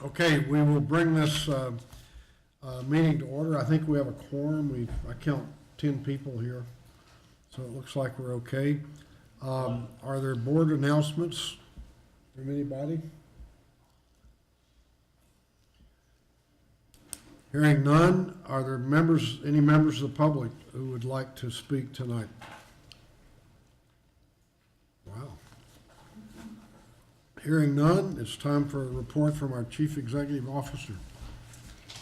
Okay, we will bring this meeting to order. I think we have a quorum. I count 10 people here, so it looks like we're okay. Are there board announcements from anybody? Hearing none, are there any members of the public who would like to speak tonight? Wow. Hearing none, it's time for a report from our Chief Executive Officer.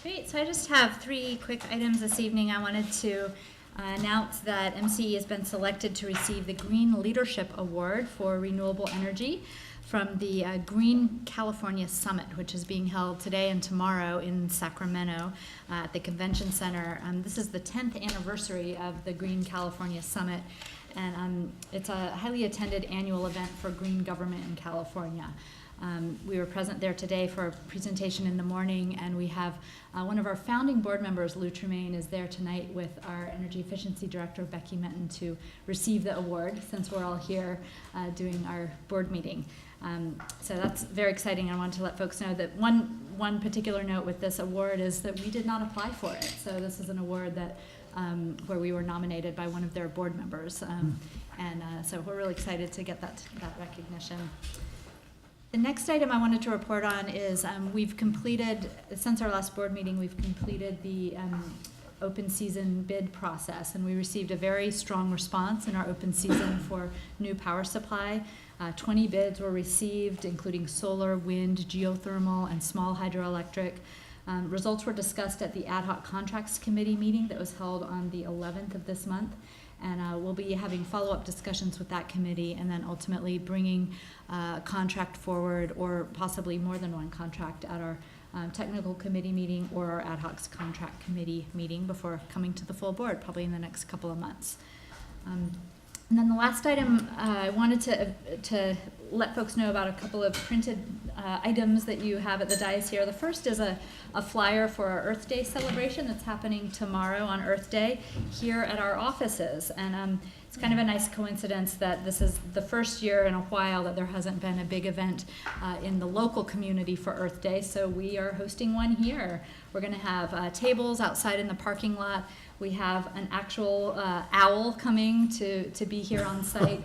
Great, so I just have 3 quick items this evening. I wanted to announce that MCE has been selected to receive the Green Leadership Award for Renewable Energy from the Green California Summit, which is being held today and tomorrow in Sacramento at the Convention Center. This is the 10th anniversary of the Green California Summit, and it's a highly attended annual event for green government in California. We were present there today for a presentation in the morning, and we have one of our founding board members, Lou Tremaine, is there tonight with our Energy Efficiency Director, Becky Menton, to receive the award since we're all here doing our board meeting. So that's very exciting. I wanted to let folks know that one particular note with this award is that we did not apply for it. So this is an award that where we were nominated by one of their board members. So we're really excited to get that recognition. The next item I wanted to report on is we've completed, since our last board meeting, we've completed the open season bid process, and we received a very strong response in our open season for new power supply. 20 bids were received, including solar, wind, geothermal, and small hydroelectric. Results were discussed at the Ad Hoc Contracts Committee meeting that was held on the 11th of this month. And we'll be having follow-up discussions with that committee and then ultimately bringing a contract forward, or possibly more than one contract, at our technical committee meeting or our ad hoc contract committee meeting before coming to the full board, probably in the next couple of months. And then the last item, I wanted to let folks know about a couple of printed items that you have at the dais here. The first is a flyer for our Earth Day celebration that's happening tomorrow on Earth Day here at our offices. And it's kind of a nice coincidence that this is the first year in a while that there hasn't been a big event in the local community for Earth Day, so we are hosting one here. We're going to have tables outside in the parking lot. We have an actual owl coming to be here on site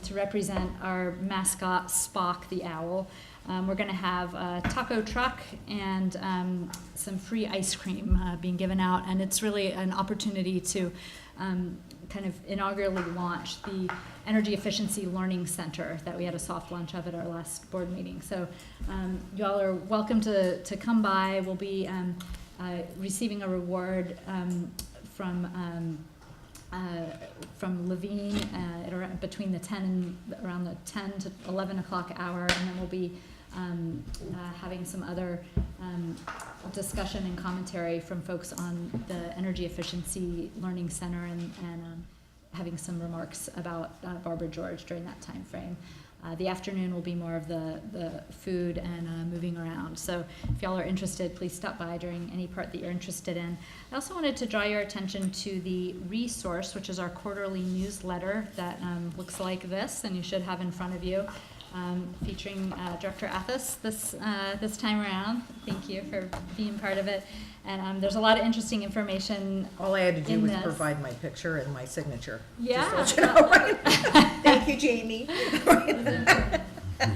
to represent our mascot, Spock the owl. We're going to have a taco truck and some free ice cream being given out, and it's really an opportunity to kind of inaugurally launch the Energy Efficiency Learning Center that we had a soft launch of at our last board meeting. So y'all are welcome to come by. We'll be receiving a reward from Levine between the 10 and around the 10 to 11 o'clock hour, and then we'll be having some other discussion and commentary from folks on the Energy Efficiency Learning Center and having some remarks about Barbara George during that time frame. The afternoon will be more of the food and moving around. So if y'all are interested, please stop by during any part that you're interested in. I also wanted to draw your attention to the resource, which is our quarterly newsletter that looks like this, and you should have in front of you, featuring Director Athos this time around. Thank you for being part of it. And there's a lot of interesting information. All I had to do was this. provide my picture and my signature. Yeah. Just to let you know, right? Thank you, Jamie.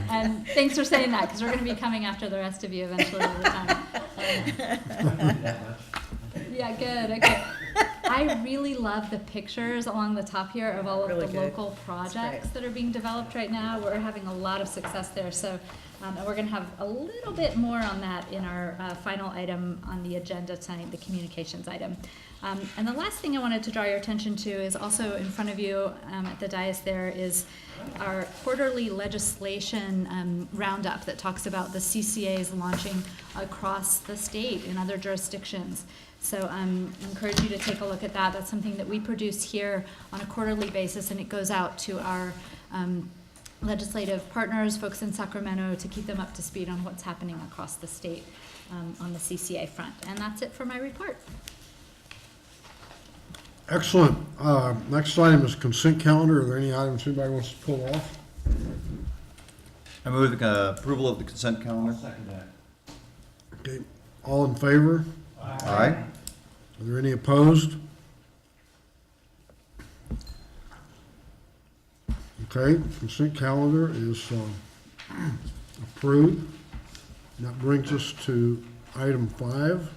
And thanks for saying that, because we're going to be coming after the rest of you eventually over time. Yeah, good. Okay. I really love the pictures along the top here of all of Really the good. local projects that are being developed right now. We're having a lot of success there. So and we're going to have a little bit more on that in our final item on the agenda tonight, the communications item. And the last thing I wanted to draw your attention to is also in front of you at the dais there is our quarterly legislation roundup that talks about the CCAs launching across the state in other jurisdictions. So I encourage you to take a look at that. That's something that we produce here on a quarterly basis, and it goes out to our legislative partners, folks in Sacramento, to keep them up to speed on what's happening across the state on the CCA front. And that's it for my report. Excellent. Next item is consent calendar. Are there any items anybody wants to pull off? I move approval of the consent calendar. I'll second that. Okay, all in favor? Aye. Are there any opposed? Okay, consent calendar is approved. And that brings us to item 5.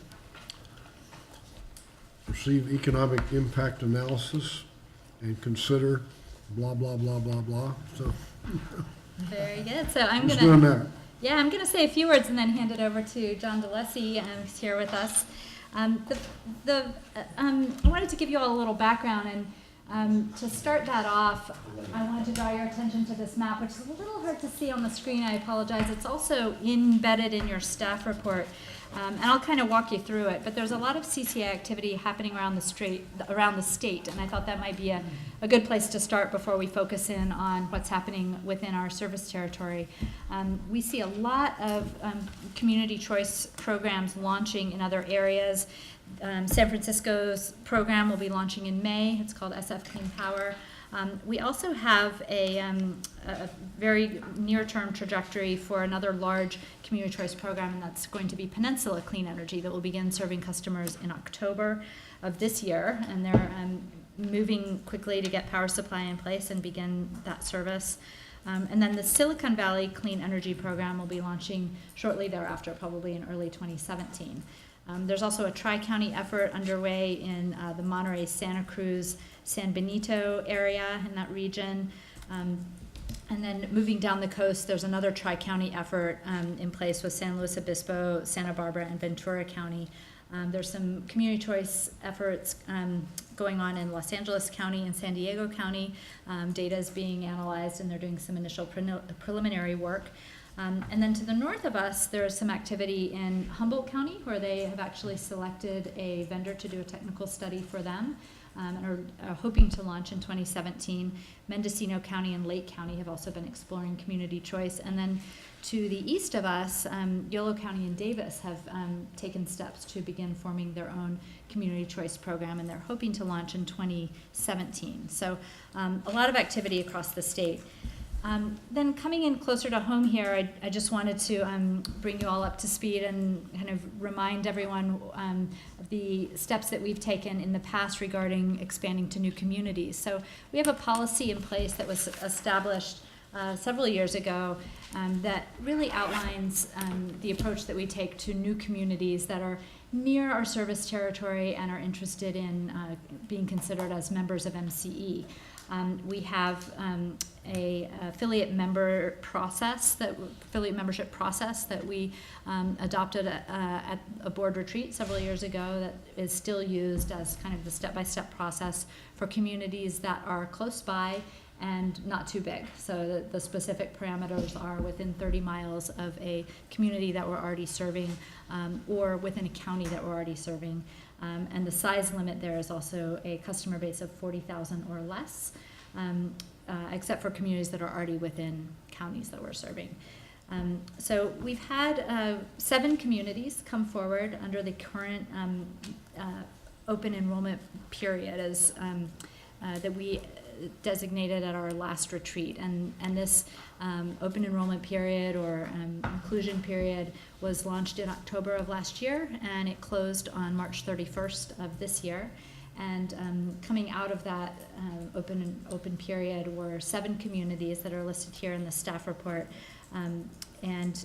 Receive economic impact analysis and consider blah, blah, blah, blah, blah. So Very good. So I'm who's gonna. doing that? Yeah, I'm going to say a few words and then hand it over to John DeLessie, who's here with us. I wanted to give you all a little background, and to start that off, I wanted to draw your attention to this map, which is a little hard to see on the screen. I apologize. It's also embedded in your staff report, and I'll kind of walk you through it. But there's a lot of CCA activity happening around the state, and I thought that might be a good place to start before we focus in on what's happening within our service territory. We see a lot of community choice programs launching in other areas. San Francisco's program will be launching in May. It's called SF Clean Power. We also have a very near-term trajectory for another large community choice program, and that's going to be Peninsula Clean Energy that will begin serving customers in October of this year. And they're moving quickly to get power supply in place and begin that service. And then the Silicon Valley Clean Energy Program will be launching shortly thereafter, probably in early 2017. There's also a tri-county effort underway in the Monterey, Santa Cruz, San Benito area in that region. And then moving down the coast, there's another tri-county effort in place with San Luis Obispo, Santa Barbara, and Ventura County. There's some community choice efforts going on in Los Angeles County and San Diego County. Data is being analyzed, and they're doing some initial preliminary work. And then to the north of us, there is some activity in Humboldt County, where they have actually selected a vendor to do a technical study for them, and are hoping to launch in 2017. Mendocino County and Lake County have also been exploring community choice. And then to the east of us, Yolo County and Davis have taken steps to begin forming their own community choice program, and they're hoping to launch in 2017. So a lot of activity across the state. Then coming in closer to home here, I just wanted to bring you all up to speed and kind of remind everyone of the steps that we've taken in the past regarding expanding to new communities. So we have a policy in place that was established several years ago that really outlines the approach that we take to new communities that are near our service territory and are interested in being considered as members of MCE. We have a affiliate membership process that we adopted at a board retreat several years ago that is still used as kind of the step-by-step process for communities that are close by and not too big. So the specific parameters are within 30 miles of a community that we're already serving, or within a county that we're already serving. And the size limit there is also a customer base of 40,000 or less, except for communities that are already within counties that we're serving. So we've had 7 communities come forward under the current open enrollment period as that we designated at our last retreat, and this open enrollment period or inclusion period was launched in October of last year, and it closed on March 31st of this year. And coming out of that open period were 7 communities that are listed here in the staff report, and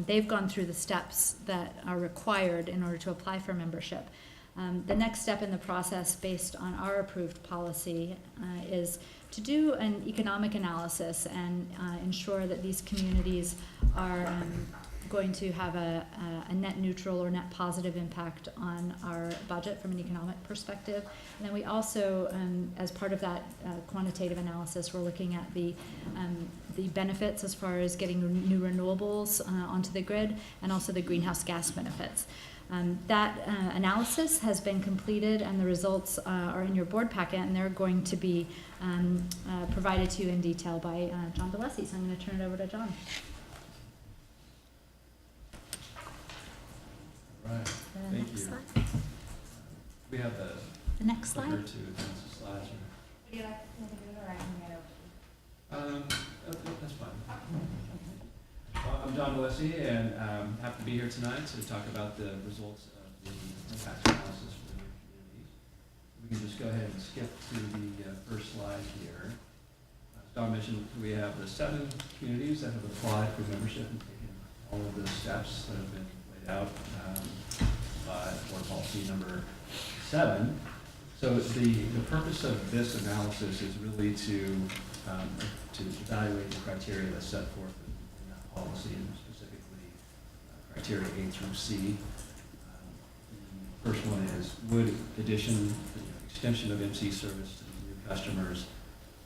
they've gone through the steps that are required in order to apply for membership. The next step in the process, based on our approved policy, is to do an economic analysis and ensure that these communities are going to have a net neutral or net positive impact on our budget from an economic perspective. And then we also, as part of that quantitative analysis, we're looking at the benefits as far as getting new renewables onto the grid, and also the greenhouse gas benefits. That analysis has been completed, and the results are in your board packet, and they're going to be provided to you in detail by John DeLessie. So I'm going to turn it over to John. Right, The thank next you. slide. We have The next the slide. clicker to advance the slides. Would you like me to do it, or I can get over? That's fine. I'm John Valesi, and happy to be here tonight to talk about the results of the impact analysis for the new communities. We can just go ahead and skip to the first slide here. As Don mentioned, we have the 7 communities that have applied for membership and taken all of the steps that have been laid out by board policy number 7. So the purpose of this analysis is really to evaluate the criteria that's set forth in that policy, and specifically criteria A through C. The first one is, would extension of MCE service to new customers,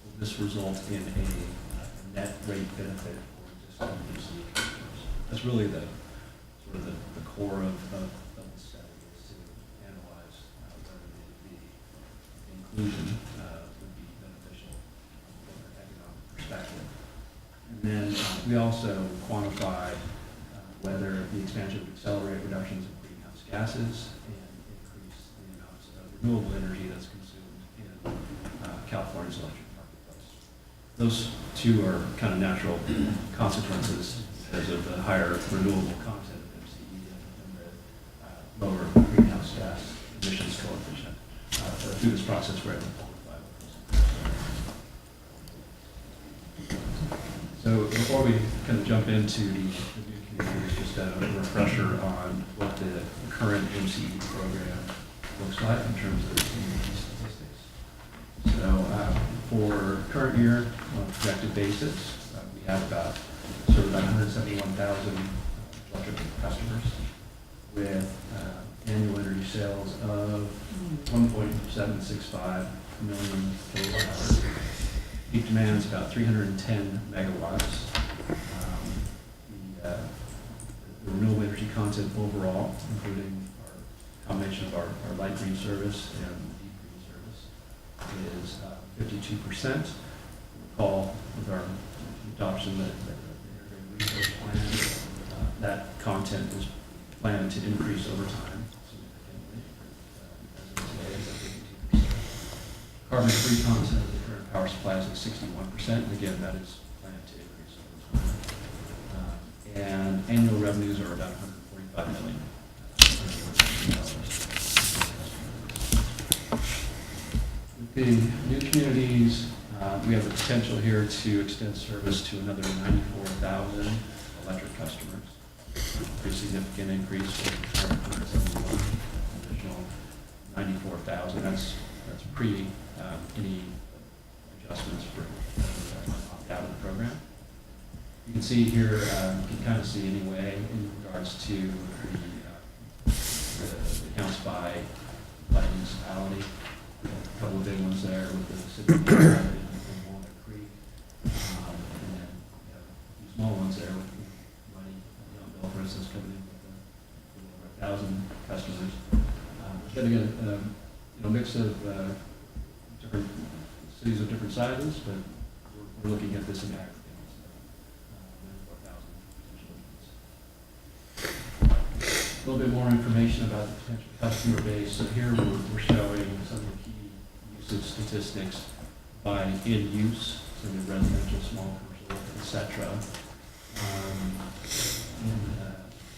will this result in a net rate benefit for existing MCE customers? That's really the sort of the core of the study, is to analyze whether the inclusion would be beneficial from an economic perspective. And then we also quantified whether the expansion would accelerate reductions of greenhouse gases and increase the amounts of renewable energy that's consumed in California's electric marketplace. Those two are kind of natural consequences because of the higher renewable content of MCE and the lower greenhouse gas emissions coefficient. Through this process, we're able to quantify those. So before we kind of jump into the new communities, just a refresher on what the current MCE program looks like in terms of community statistics. So for current year, on a projected basis, we have about 171,000 electric customers with annual energy sales of 1.765 million kilowatt hours. Peak demand is about 310 megawatts. The renewable energy content overall, including our combination of our light green service and deep green service, is 52%. Recall with our adoption that the resource plan, that content is planned to increase over time significantly. As of today, it's at 52%. Carbon-free content of the current power supply is at 61%. And again, that is planned to increase over time. And annual revenues are about $145 million. With the new communities, we have the potential here to extend service to another 94,000 electric customers. Pretty significant increase from the current 171, additional 94,000. That's pre any adjustments for opt out of the program. You can see here, you can kind of see anyway in regards to the accounts by municipality. A couple of big ones there with the city of Walnut Creek, and then you have a few small ones there with money, Bill, for instance, coming in with over 1,000 customers. Then again, mix of different cities of different sizes, but we're looking at this in aggregate. 94,000 potential units. A little bit more information about the potential customer base. So here we're showing some of the key usage statistics by end use, so the residential, small commercial, etc.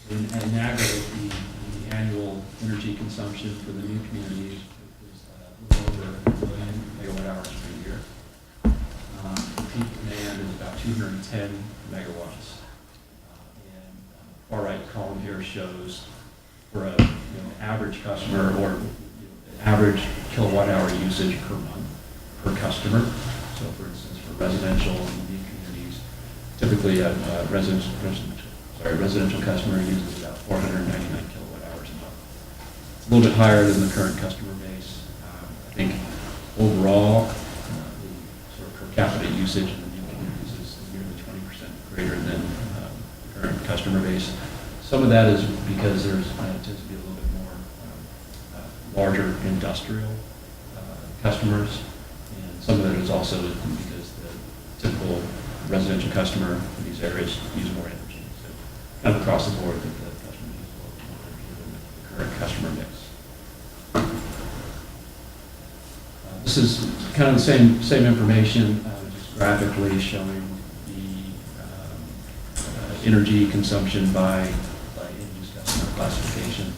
In aggregate, the annual energy consumption for the new communities is a little over 1 million megawatt hours per year. The peak demand is about 210 megawatts. And far right column here shows for a average customer or average kilowatt hour usage per month per customer. So for instance, for residential and new communities, typically a residential customer uses about 499 kilowatt hours a month. It's a little bit higher than the current customer base. I think overall, the sort of per capita usage in the new communities is nearly 20% greater than the current customer base. Some of that is because there's tends to be a little bit more larger industrial customers, and some of it is also because the typical residential customer in these areas use more energy. So kind of across the board, the customers use a little more energy than the current customer mix. This is kind of the same information, just graphically showing the energy consumption by end-use customer classification.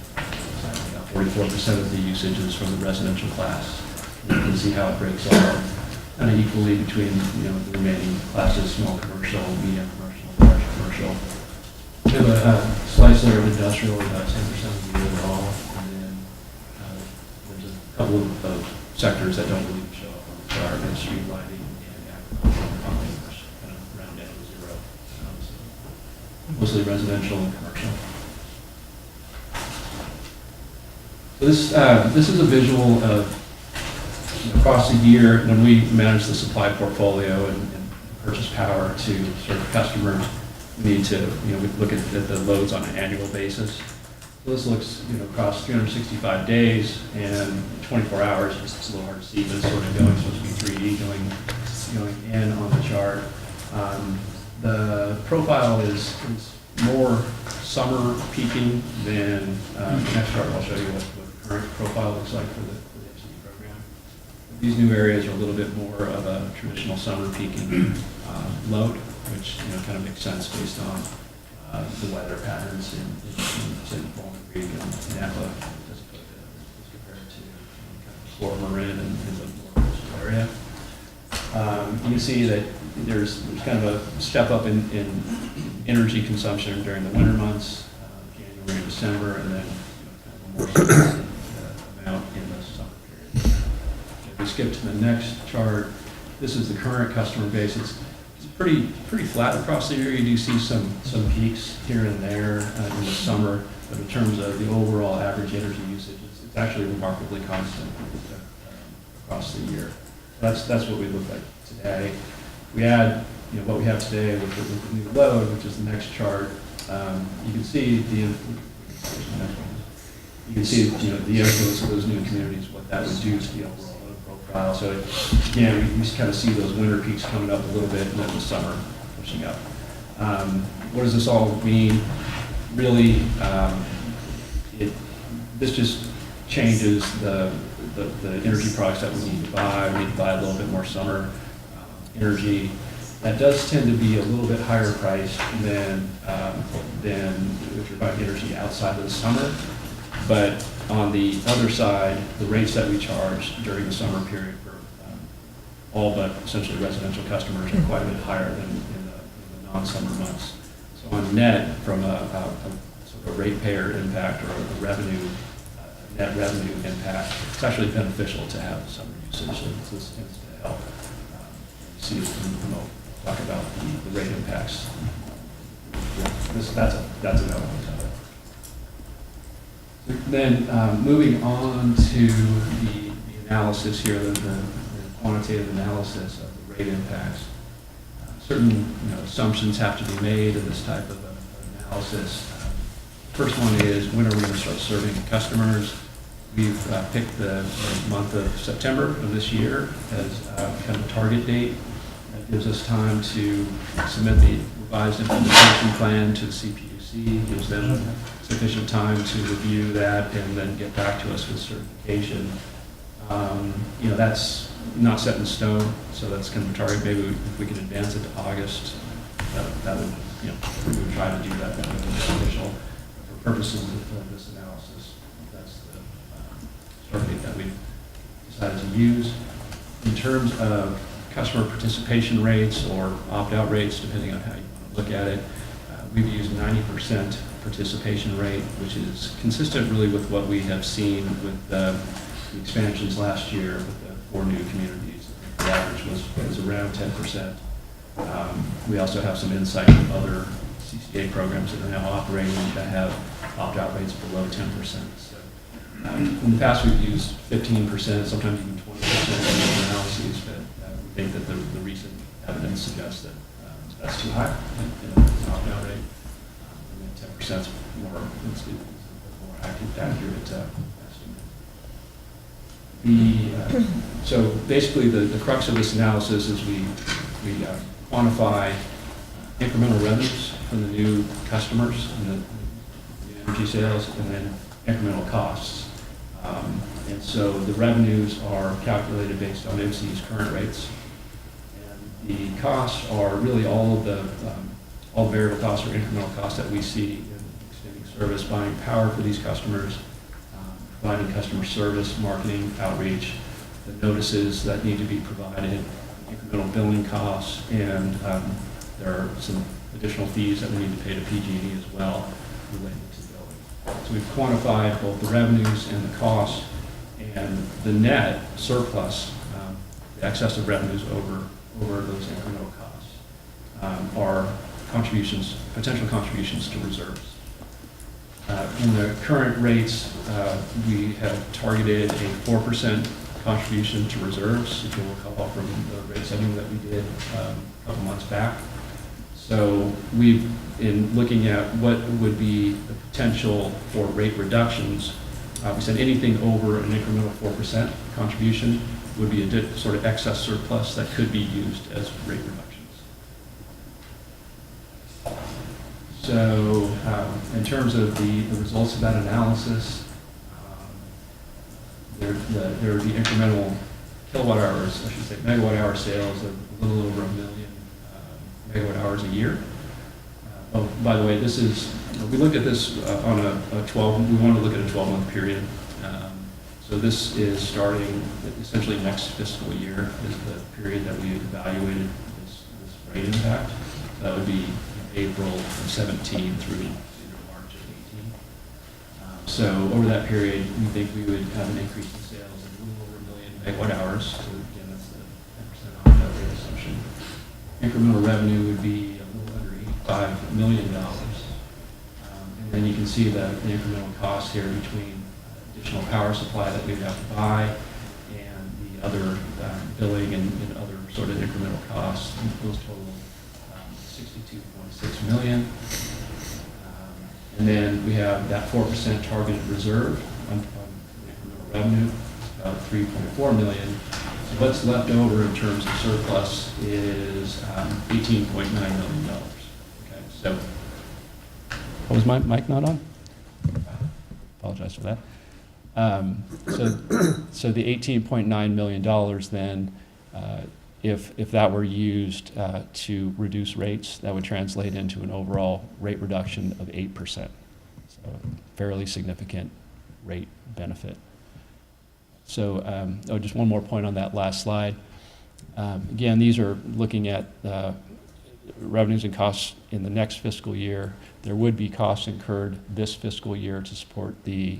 44% of the usage is from the residential class. You can see how it breaks out kind of equally between, the remaining classes: small commercial, medium commercial, large commercial. We have a slice there of industrial, about 10% of the overall, and then there's a couple of sectors that don't really show up on the chart: and street lighting and agricultural and pumping, which kind of round down to zero. So mostly residential and commercial. So this is a visual of across the year when we manage the supply portfolio and purchase power to serve customers. We need to we look at the loads on an annual basis. So this looks across 365 days and 24 hours. It's a little hard to see, but it's sort of going, supposed to be 3D going in on the chart. The profile is more summer peaking than next chart. I'll show you what the current profile looks like for the MCE program. These new areas are a little bit more of a traditional summer peaking load, which kind of makes sense based on the weather patterns in say, Bowling Creek and Napa as compared to kind of Fort Marin and the more coastal area. You can see that there's kind of a step up in energy consumption during the winter months, January and December, and then kind of a more significant amount in the summer period. If we skip to the next chart, this is the current customer base. It's pretty flat across the year. You do see some peaks here and there in the summer, but in terms of the overall average energy usage, it's actually remarkably constant across the year. That's what we look like today. We add what we have today with the new load, which is the next chart. You can see the influence of those new communities, what that would do to the overall load profile. So again, we kind of see those winter peaks coming up a little bit, and then the summer pushing up. What does this all mean? Really, this just changes the energy products that we need to buy. We need to buy a little bit more summer energy. That does tend to be a little bit higher priced than if you're buying energy outside of the summer. But on the other side, the rates that we charge during the summer period for all but essentially residential customers are quite a bit higher than in the non-summer months. So on net, from a sort of a ratepayer impact or a revenue net revenue impact, it's actually beneficial to have summer usage. So this tends to help. See, we'll talk about the rate impacts. That's an element of it. Then moving on to the analysis here, the quantitative analysis of the rate impacts. Certain assumptions have to be made in this type of analysis. First one is, when are we going to start serving customers? We've picked the month of September of this year as kind of a target date. That gives us time to submit the revised implementation plan to the CPUC, gives them sufficient time to review that and then get back to us with certification. That's not set in stone, so that's kind of a target. Maybe if we can advance it to August, that would, we would try to do that. That would be beneficial for purposes of this analysis. That's the start date that we decided to use. In terms of customer participation rates or opt-out rates, depending on how you want to look at it, we've used 90% participation rate, which is consistent really with what we have seen with the expansions last year with the 4 new communities. The average was around 10%. We also have some insight from other CCA programs that are now operating that have opt-out rates below 10%. So, in the past, we've used 15%, sometimes even 20% in analyses, but we think that the recent evidence suggests that that's too high in an opt-out rate. 10% is more, it's a more accurate estimate. So basically, the crux of this analysis is we quantify incremental revenues from the new customers and the energy sales, and then incremental costs. And so the revenues are calculated based on MCE's current rates, and the costs are really all all variable costs or incremental costs that we see in extending service, buying power for these customers, providing customer service, marketing, outreach, the notices that need to be provided, incremental billing costs, and there are some additional fees that we need to pay to PG&E as well related to billing. So we've quantified both the revenues and the costs, and the net surplus, the excess of revenues over those incremental costs, are contributions, potential contributions to reserves. In the current rates, we have targeted a 4% contribution to reserves, if you'll recall from the rate setting that we did a couple months back. So we've, in looking at what would be the potential for rate reductions, we said anything over an incremental 4% contribution would be a sort of excess surplus that could be used as rate reductions. So in terms of the results of that analysis, there would be incremental kilowatt hours, I should say megawatt hour sales of a little over 1 million megawatt hours a year. Oh, by the way, this is, we look at this on a 12, we want to look at a 12-month period. So this is starting essentially next fiscal year is the period that we evaluated this rate impact. That would be April of 17 through March of 18. So over that period, we think we would have an increase in sales of a little over 1 million megawatt hours. So again, that's the 10% opt-out rate assumption. Incremental revenue would be a little under $85 million. And then you can see the incremental cost here between additional power supply that we'd have to buy and the other billing and other sort of incremental costs. Those total 62.6 million. And then we have that 4% targeted reserve on incremental revenue, about 3.4 million. So what's left over in terms of surplus is $18.9 million. Okay, so was my mic not on? Apologize for that. So the $18.9 million then, if that were used to reduce rates, that would translate into an overall rate reduction of 8%. So fairly significant rate benefit. So just one more point on that last slide. Again, these are looking at revenues and costs in the next fiscal year. There would be costs incurred this fiscal year to support the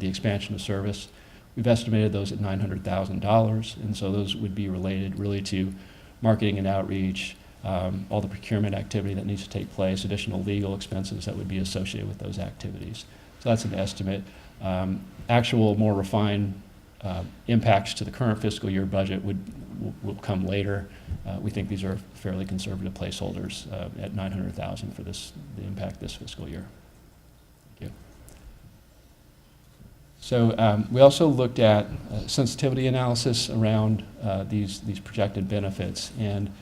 expansion of service. We've estimated those at $900,000, and so those would be related really to marketing and outreach, all the procurement activity that needs to take place, additional legal expenses that would be associated with those activities. So that's an estimate. Actual, more refined impacts to the current fiscal year budget will come later. We think these are fairly conservative placeholders at $900,000 for the impact this fiscal year. Thank you. So we also looked at sensitivity analysis around these projected benefits. And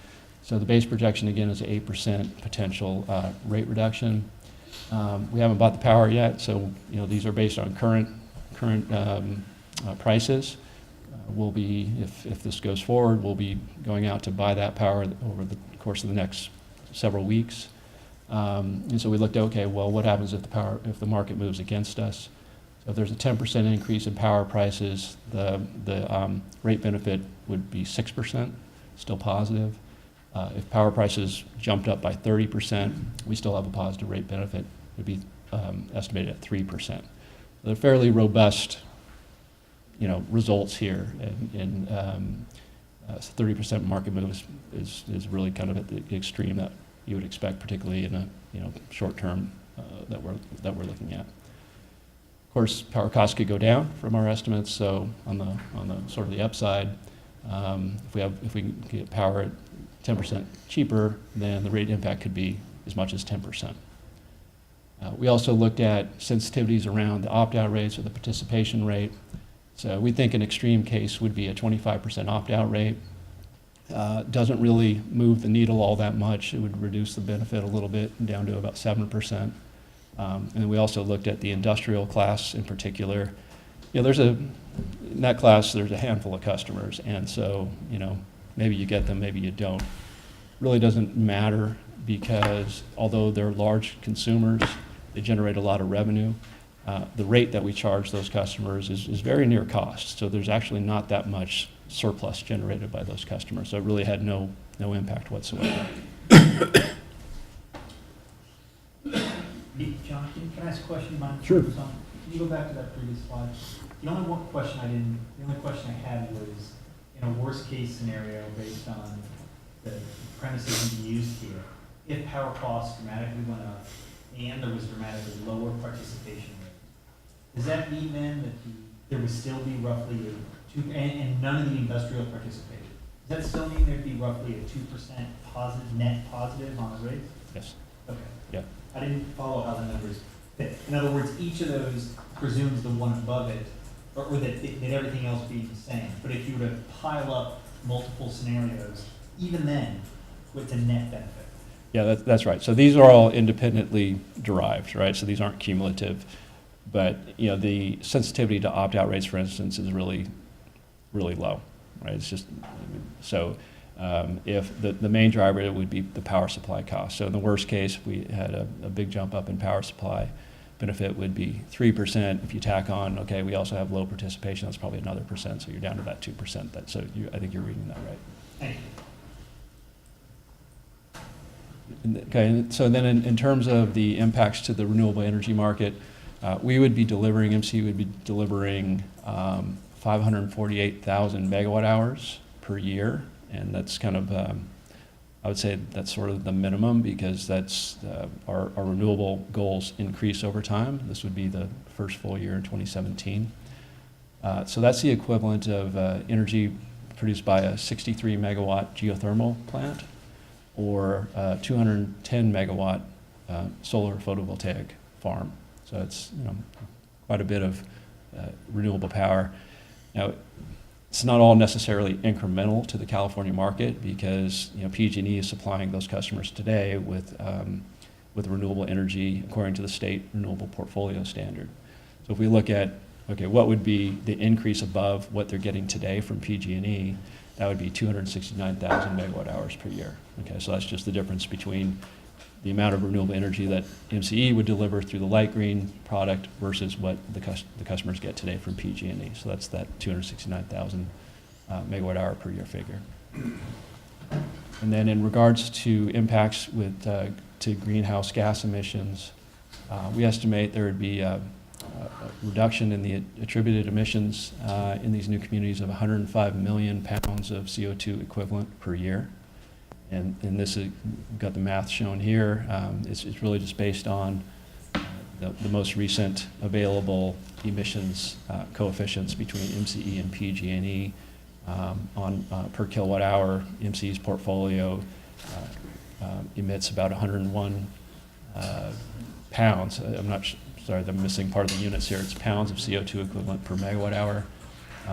so the base projection, again, is an 8% potential rate reduction. We haven't bought the power yet, so these are based on current prices. We'll be, if this goes forward, we'll be going out to buy that power over the course of the next several weeks. And so we looked at, okay, well, what happens if the market moves against us? So if there's a 10% increase in power prices, the rate benefit would be 6%, still positive. If power prices jumped up by 30%, we still have a positive rate benefit. It would be estimated at 3%. They're fairly robust, results here, and 30% market move is really kind of at the extreme that you would expect, particularly in a short term that we're looking at. Of course, power costs could go down from our estimates. So on the sort of the upside, if we can get power at 10% cheaper, then the rate impact could be as much as 10%. We also looked at sensitivities around the opt-out rates or the participation rate. So we think an extreme case would be a 25% opt-out rate. Doesn't really move the needle all that much. It would reduce the benefit a little bit down to about 7%. And we also looked at the industrial class in particular. In that class, there's a handful of customers, and so maybe you get them, maybe you don't. really doesn't matter because although they're large consumers, they generate a lot of revenue. The rate that we charge those customers is very near cost. So there's actually not that much surplus generated by those customers. So it really had no impact whatsoever. Hey, John, can I ask a question? Mind if I Sure. focus on- Can you go back to that previous slide? The only question I had was, in a worst-case scenario based on the premises being used here, if power costs dramatically went up and there was dramatically lower participation rate, does that mean then that there would still be roughly a two, and none of the industrial participated? Does that still mean there'd be roughly a 2% positive, net positive on the rates? Yes. Okay. Yeah. I didn't follow how the numbers fit. In other words, each of those presumes the one above it, or that everything else being the same. But if you were to pile up multiple scenarios, even then, what's a net benefit? Yeah, that's right. So these are all independently derived, right? So these aren't cumulative. But, the sensitivity to opt-out rates, for instance, is really, really low, right? It's just, so if the main driver would be the power supply cost. So in the worst case, we had a big jump up in power supply. Benefit would be 3%. If you tack on, okay, we also have low participation, that's probably another percent, so you're down to that 2%. So I think you're reading that right. Thank you. Okay, so then in terms of the impacts to the renewable energy market, MCE would be delivering 548,000 megawatt hours per year, and that's kind of, I would say that's sort of the minimum because that's our renewable goals increase over time. This would be the first full year in 2017. So that's the equivalent of energy produced by a 63 megawatt geothermal plant or 210 megawatt solar photovoltaic farm. So it's quite a bit of renewable power. Now, it's not all necessarily incremental to the California market because PG&E is supplying those customers today with renewable energy according to the state renewable portfolio standard. So if we look at what would be the increase above what they're getting today from PG&E, that would be 269,000 megawatt hours per year. Okay, so that's just the difference between the amount of renewable energy that MCE would deliver through the light green product versus what the customers get today from PG&E. So that's that 269,000 megawatt hour per year figure. And then in regards to impacts to greenhouse gas emissions, we estimate there would be a reduction in the attributed emissions in these new communities of 105 million pounds of CO2 equivalent per year. And this is, got the math shown here. It's really just based on the most recent available emissions coefficients between MCE and PG&E on per kilowatt hour. MCE's portfolio emits about 101 pounds. Sorry, I'm missing part of the units here. It's pounds of CO2 equivalent per megawatt hour.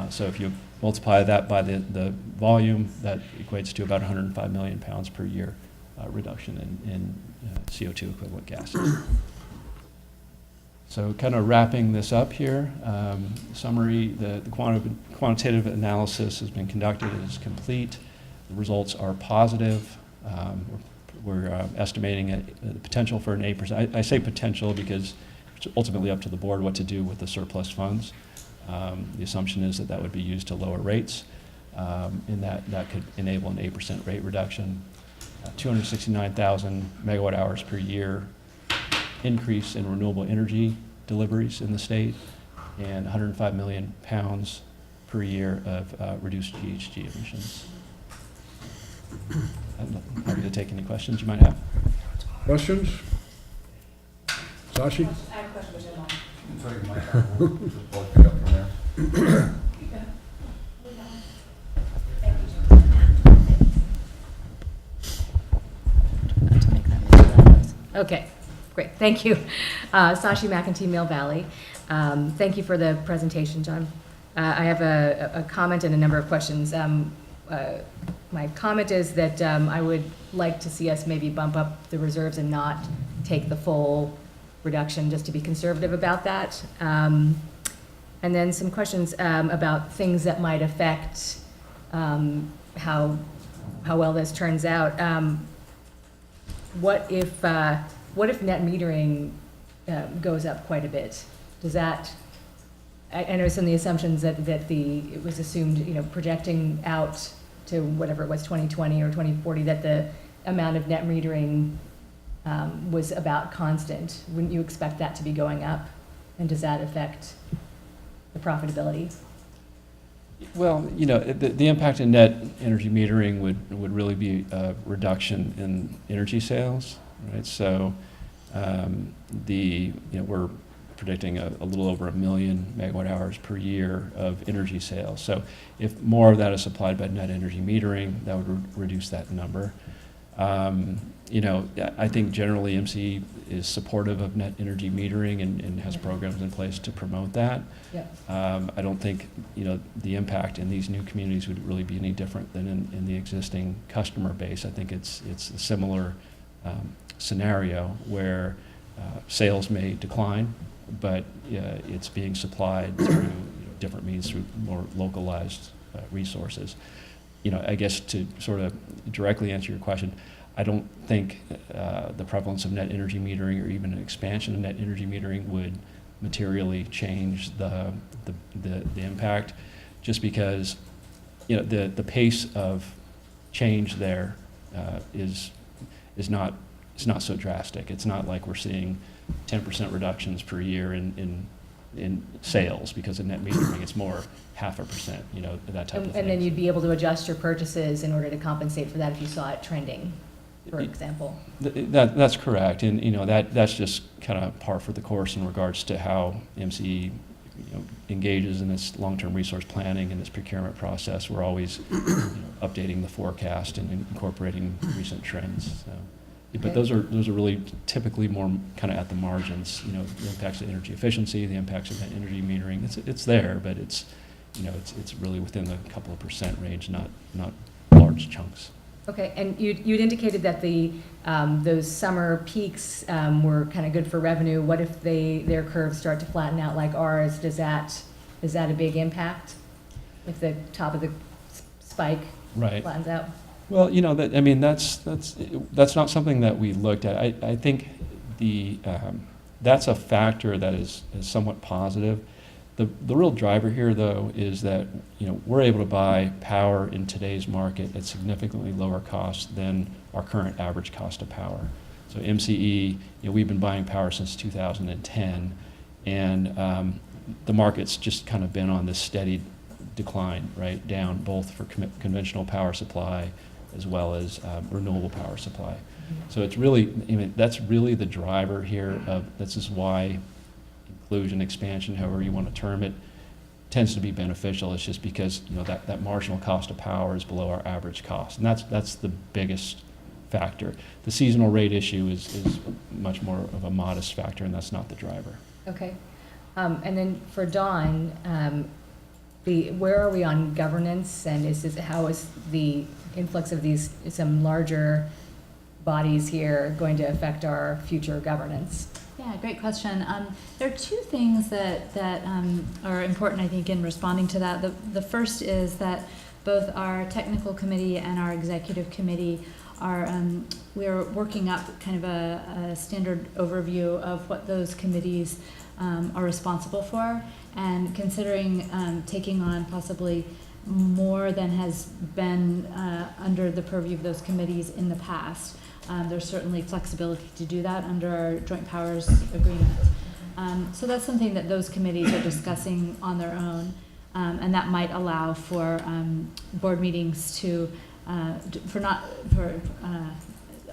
So if you multiply that by the volume, that equates to about 105 million pounds per year reduction in CO2 equivalent gases. So kind of wrapping this up here, summary, the quantitative analysis has been conducted and is complete. The results are positive. We're estimating the potential for an 8%. I say potential because it's ultimately up to the board what to do with the surplus funds. The assumption is that would be used to lower rates, and that could enable an 8% rate reduction. 269,000 megawatt hours per year increase in renewable energy deliveries in the state, and 105 million pounds per year of reduced GHG emissions. I'm happy to take any questions you might have. Questions? Sashi? I have a question for Jim. Sorry, Mike, just walk it up from there. Okay, great, thank you. Sashi McEntee, Mill Valley. Thank you for the presentation, John. I have a comment and a number of questions. My comment is that I would like to see us maybe bump up the reserves and not take the full reduction, just to be conservative about that. And then some questions about things that might affect how how well this turns out. What if net metering goes up quite a bit? Does that, I know some of the assumptions that it was assumed, projecting out to whatever it was, 2020 or 2040, that the amount of net metering was about constant. Wouldn't you expect that to be going up? And does that affect the profitability? Well, the impact in net energy metering would really be a reduction in energy sales, right? So we're predicting a little over 1 million megawatt hours per year of energy sales. So if more of that is supplied by net energy metering, that would reduce that number. I think generally MCE is supportive of net energy metering and has programs in place to promote that. Yeah. I don't think, the impact in these new communities would really be any different than in the existing customer base. I think it's a similar scenario where sales may decline, but it's being supplied through different means, through more localized resources. I guess to sort of directly answer your question, I don't think the prevalence of net energy metering or even an expansion of net energy metering would materially change the impact, just because the pace of change there is not so drastic. It's not like we're seeing 10% reductions per year in sales because of net metering. It's more 0.5%, that type of thing. And then you'd be able to adjust your purchases in order to compensate for that if you saw it trending, for example. That's correct, and that's just kind of par for the course in regards to how MCE engages in its long-term resource planning and its procurement process. We're always updating the forecast and incorporating recent trends. So. But Okay. those are really typically more kind of at the margins. The impacts of energy efficiency, the impacts of net energy metering. It's there, but it's really within the couple of percent range, not large chunks. Okay, and you'd indicated that those summer peaks were kind of good for revenue. What if their curves start to flatten out like ours? Is that a big impact if the top of the spike Right. flattens out? Well, that's not something that we looked at. I think that's a factor that is somewhat positive. The real driver here, though, is that we're able to buy power in today's market at significantly lower cost than our current average cost of power. So MCE, we've been buying power since 2010, and the market's just kind of been on this steady decline, right, down both for conventional power supply as well as renewable power supply. So it's really, that's really the driver here of, this is why inclusion, expansion, however you want to term it, tends to be beneficial. It's just because, that marginal cost of power is below our average cost. And that's the biggest factor. The seasonal rate issue is much more of a modest factor, and that's not the driver. Okay. And then for Dawn, where are we on governance, and how is the influx of some larger bodies here going to affect our future governance? Yeah, great question. There are two things that are important, I think, in responding to that. The first is that both our technical committee and our executive committee we're working up kind of a standard overview of what those committees are responsible for, and considering taking on possibly more than has been under the purview of those committees in the past. There's certainly flexibility to do that under our joint powers agreement. So that's something that those committees are discussing on their own, and that might allow for board meetings for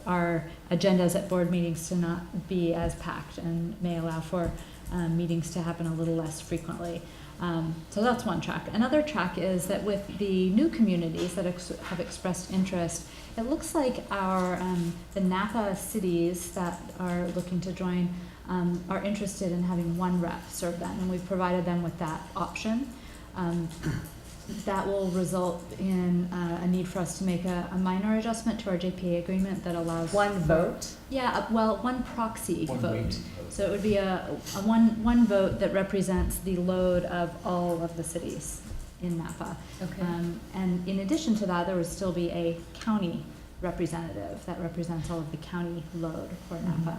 our agendas at board meetings to not be as packed, and may allow for meetings to happen a little less frequently. So that's one track. Another track is that with the new communities that have expressed interest, it looks like the Napa cities that are looking to join are interested in having one rep serve them, and we've provided them with that option. That will result in a need for us to make a minor adjustment to our JPA agreement that allows One vote? Yeah, one proxy One vote. meeting vote. So it would be a one vote that represents the load of all of the cities in Napa. Okay. And in addition to that, there would still be a county representative that represents all of the county load for Napa.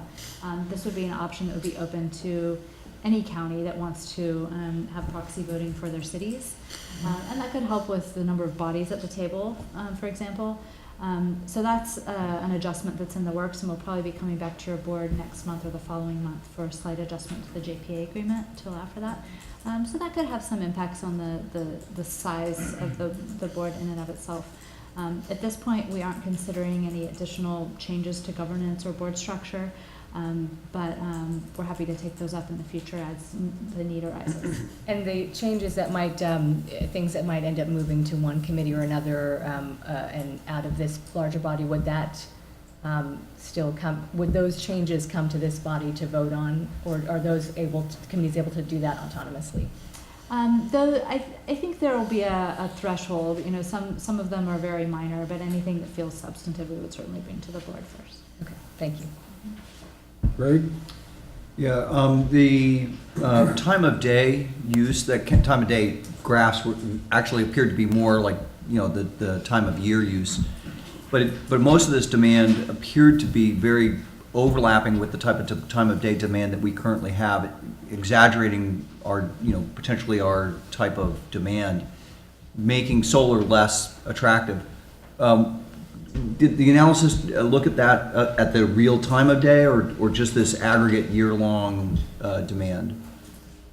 This would be an option that would be open to any county that wants to have proxy voting for their cities. And that could help with the number of bodies at the table, for example. So that's an adjustment that's in the works, and we'll probably be coming back to your board next month or the following month for a slight adjustment to the JPA agreement to allow for that. So that could have some impacts on the size of the board in and of itself. At this point, we aren't considering any additional changes to governance or board structure, but we're happy to take those up in the future as the need arises. And the changes that might, things that might end up moving to one committee or another, and out of this larger body, would that still come, would those changes come to this body to vote on, or are those committees able to do that autonomously? Though I think there will be a threshold. You know, some of them are very minor, but anything that feels substantive, we would certainly bring to the board first. Okay, thank you. Greg? Yeah, the time of day use, time of day graphs actually appeared to be more like, you know, the time of year use. But most of this demand appeared to be very overlapping with the type of time of day demand that we currently have, exaggerating our, you know, potentially our type of demand, making solar less attractive. Did the analysis look at that at the real time of day, or just this aggregate year-long demand?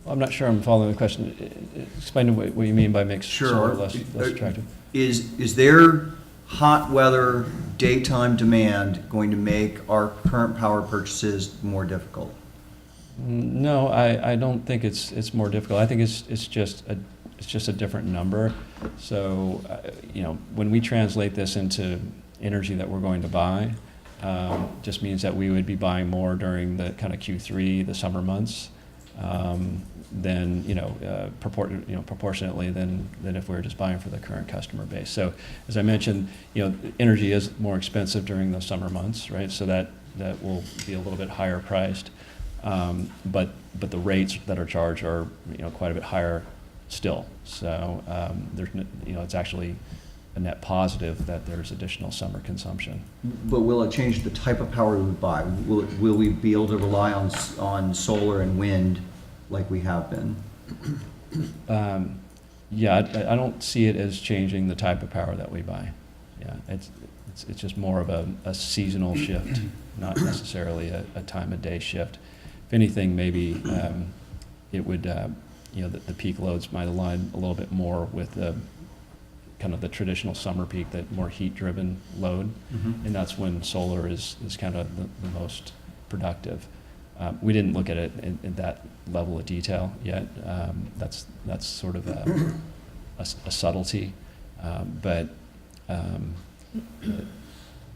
I'm not sure I'm following the question. Explain what you mean by makes solar less attractive. Is there hot weather daytime demand going to make our current power purchases more difficult? No, I don't think it's more difficult. I think it's just a different number. So, you know, when we translate this into energy that we're going to buy, just means that we would be buying more during the kind of Q3, the summer months, than proportionately than if we were just buying for the current customer base. So, as I mentioned, you know, energy is more expensive during the summer months, right? So that will be a little bit higher priced, but the rates that are charged are, you know, quite a bit higher still. So there's, you know, it's actually a net positive that there's additional summer consumption. But will it change the type of power we buy? Will we be able to rely on solar and wind like we have been? Yeah, I don't see it as changing the type of power that we buy. Yeah, it's just more of a seasonal shift, not necessarily a time of day shift. If anything, maybe it would, you know, the peak loads might align a little bit more with the kind of the traditional summer peak, that more heat-driven load, and that's when solar is kind of the most productive. We didn't look at it in that level of detail yet. That's sort of a subtlety, but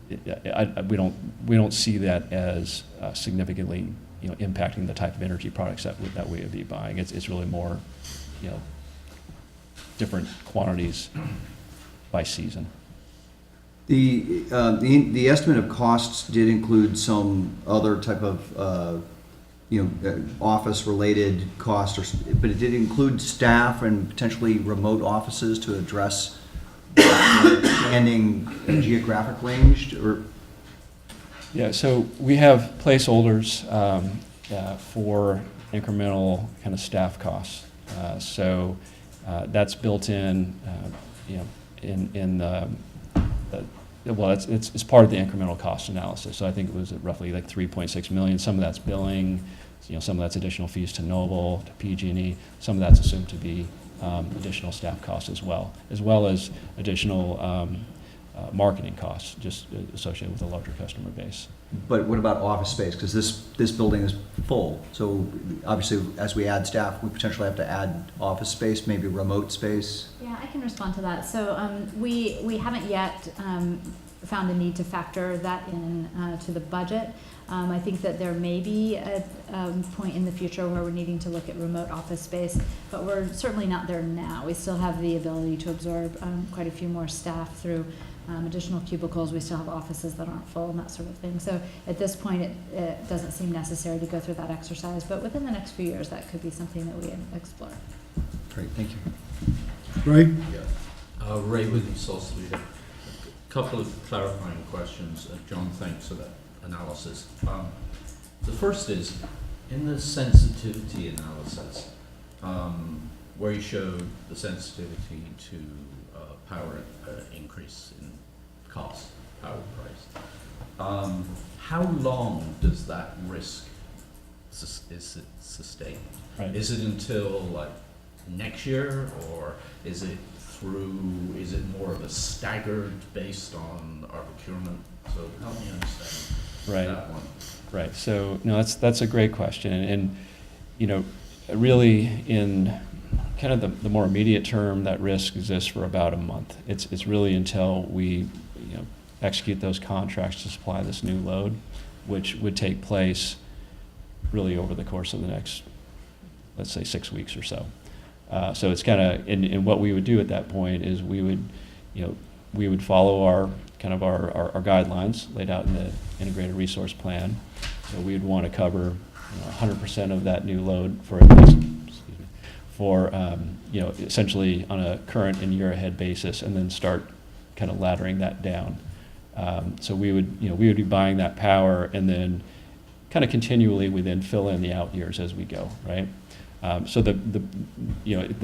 we don't see that as significantly, you know, impacting the type of energy products that we would be buying. It's really more, you know, different quantities by season. The estimate of costs did include some other type of office-related costs, but it did include staff and potentially remote offices to address expanding geographic range, or. Yeah, so we have placeholders for incremental kind of staff costs. So that's built in, you know, it's part of the incremental cost analysis. So I think it was roughly like 3.6 million. Some of that's billing, you know, some of that's additional fees to Noble, to PG&E. Some of that's assumed to be additional staff costs as well as additional marketing costs just associated with a larger customer base. But what about office space? Because this building is full. So obviously, as we add staff, we potentially have to add office space, maybe remote space. Yeah, I can respond to that. So we haven't yet found the need to factor that in to the budget. I think that there may be a point in the future where we're needing to look at remote office space, but we're certainly not there now. We still have the ability to absorb quite a few more staff through additional cubicles. We still have offices that aren't full and that sort of thing. So at this point, it doesn't seem necessary to go through that exercise, but within the next few years, that could be something that we explore. Great, thank you. Ray? Yeah. Ray with the Source Leader. A couple of clarifying questions. John, thanks for that analysis. The first is, in the sensitivity analysis, where you showed the sensitivity to power increase in cost, power price, how long does that risk is it sustained? Right. Is it until like next year, or is it more of a staggered based on our procurement? So help me understand Right. that one. Right. So no, that's a great question, and you know, really in kind of the more immediate term, that risk exists for about a month. It's really until we execute those contracts to supply this new load, which would take place really over the course of the next, let's say, 6 weeks or so. So it's kind of, and what we would do at that point is we would follow our guidelines laid out in the integrated resource plan. So we would want to cover 100% of that new load for at least, essentially on a current and year ahead basis, and then start kind of laddering that down. So we would be buying that power, and then kind of continually we then fill in the out years as we go, right? So the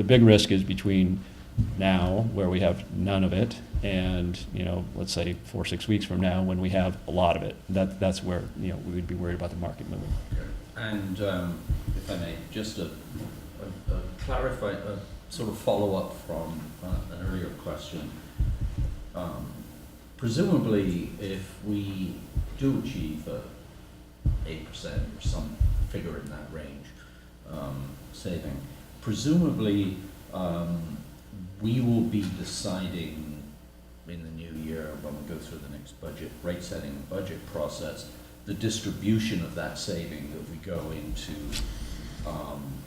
big risk is between now, where we have none of it, and let's say 4 or 6 weeks from now, when we have a lot of it. That's where we would be worried about the market moving. And if I may, just a sort of follow up from an earlier question. Presumably, if we do achieve 8% or some figure in that range saving, presumably we will be deciding in the new year, when we go through the next rate setting budget process, the distribution of that saving that we go into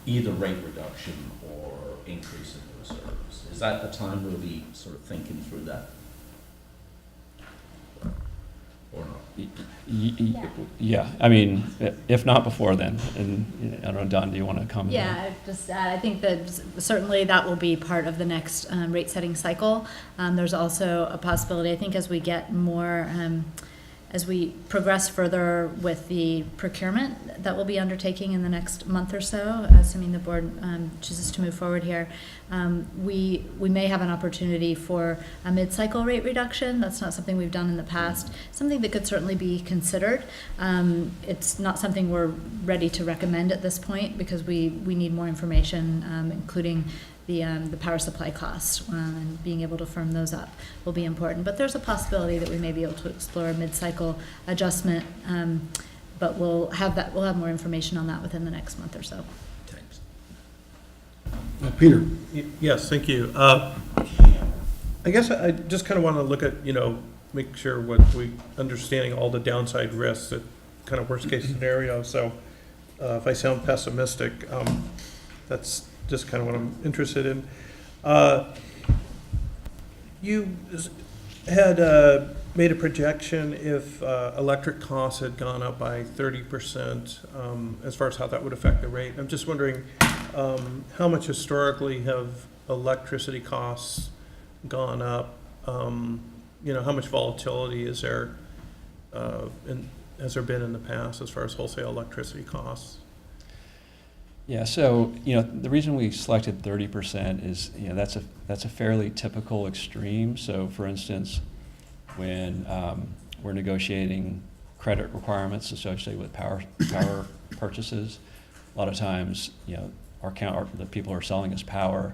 either rate reduction or increase in the reserves. Is that the time we'll be sort of thinking through that? Or not? Yeah, I mean, if not before then, and I don't know, Don, do you want to comment? Yeah, I think that certainly that will be part of the next rate setting cycle. There's also a possibility, I think, as we get more, as we progress further with the procurement that we'll be undertaking in the next month or so, assuming the board chooses to move forward here, we may have an opportunity for a mid-cycle rate reduction. That's not something we've done in the past, something that could certainly be considered. It's not something we're ready to recommend at this point, because we need more information, including the power supply costs, and being able to firm those up will be important. But there's a possibility that we may be able to explore a mid-cycle adjustment, but we'll have more information on that within the next month or so. Thanks. Peter? Yes, thank you. I guess I just kind of want to look at, make sure understanding all the downside risks, that kind of worst case scenario. So if I sound pessimistic, that's just kind of what I'm interested in. You had made a projection if electric costs had gone up by 30%, as far as how that would affect the rate. I'm just wondering how much historically have electricity costs gone up? How much volatility is there, has there been in the past as far as wholesale electricity costs? Yeah, so the reason we selected 30% is that's a fairly typical extreme. So for instance, when we're negotiating credit requirements associated with power purchases, a lot of times the people who are selling us power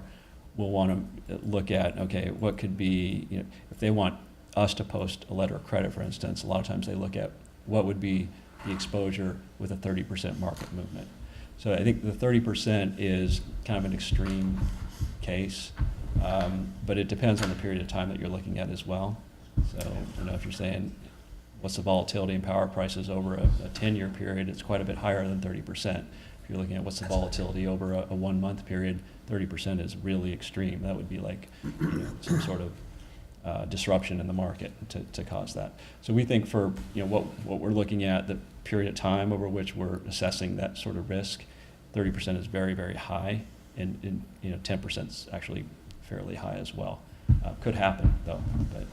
will want to look at, okay, what could be, if they want us to post a letter of credit, for instance, a lot of times they look at what would be the exposure with a 30% market movement. So I think the 30% is kind of an extreme case, but it depends on the period of time that you're looking at as well. So if you're saying what's the volatility in power prices over a 10-year period, it's quite a bit higher than 30%. If you're looking at what's the volatility over a 1-month period, 30% is really extreme. That would be like some sort of disruption in the market to cause that. So we think for what we're looking at, the period of time over which we're assessing that sort of risk, 30% is very, very high, and 10% is actually fairly high as well. Could happen, though, but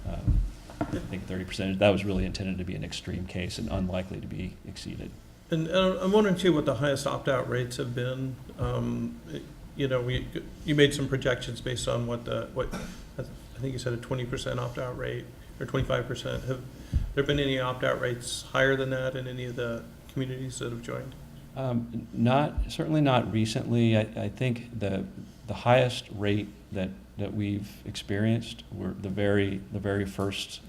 I think 30%, that was really intended to be an extreme case and unlikely to be exceeded. And I'm wondering too what the highest opt-out rates have been. You know, you made some projections based on what I think you said a 20% opt-out rate or 25%. Have there been any opt-out rates higher than that in any of the communities that have joined? Certainly not recently. I think the highest rate that we've experienced were the very first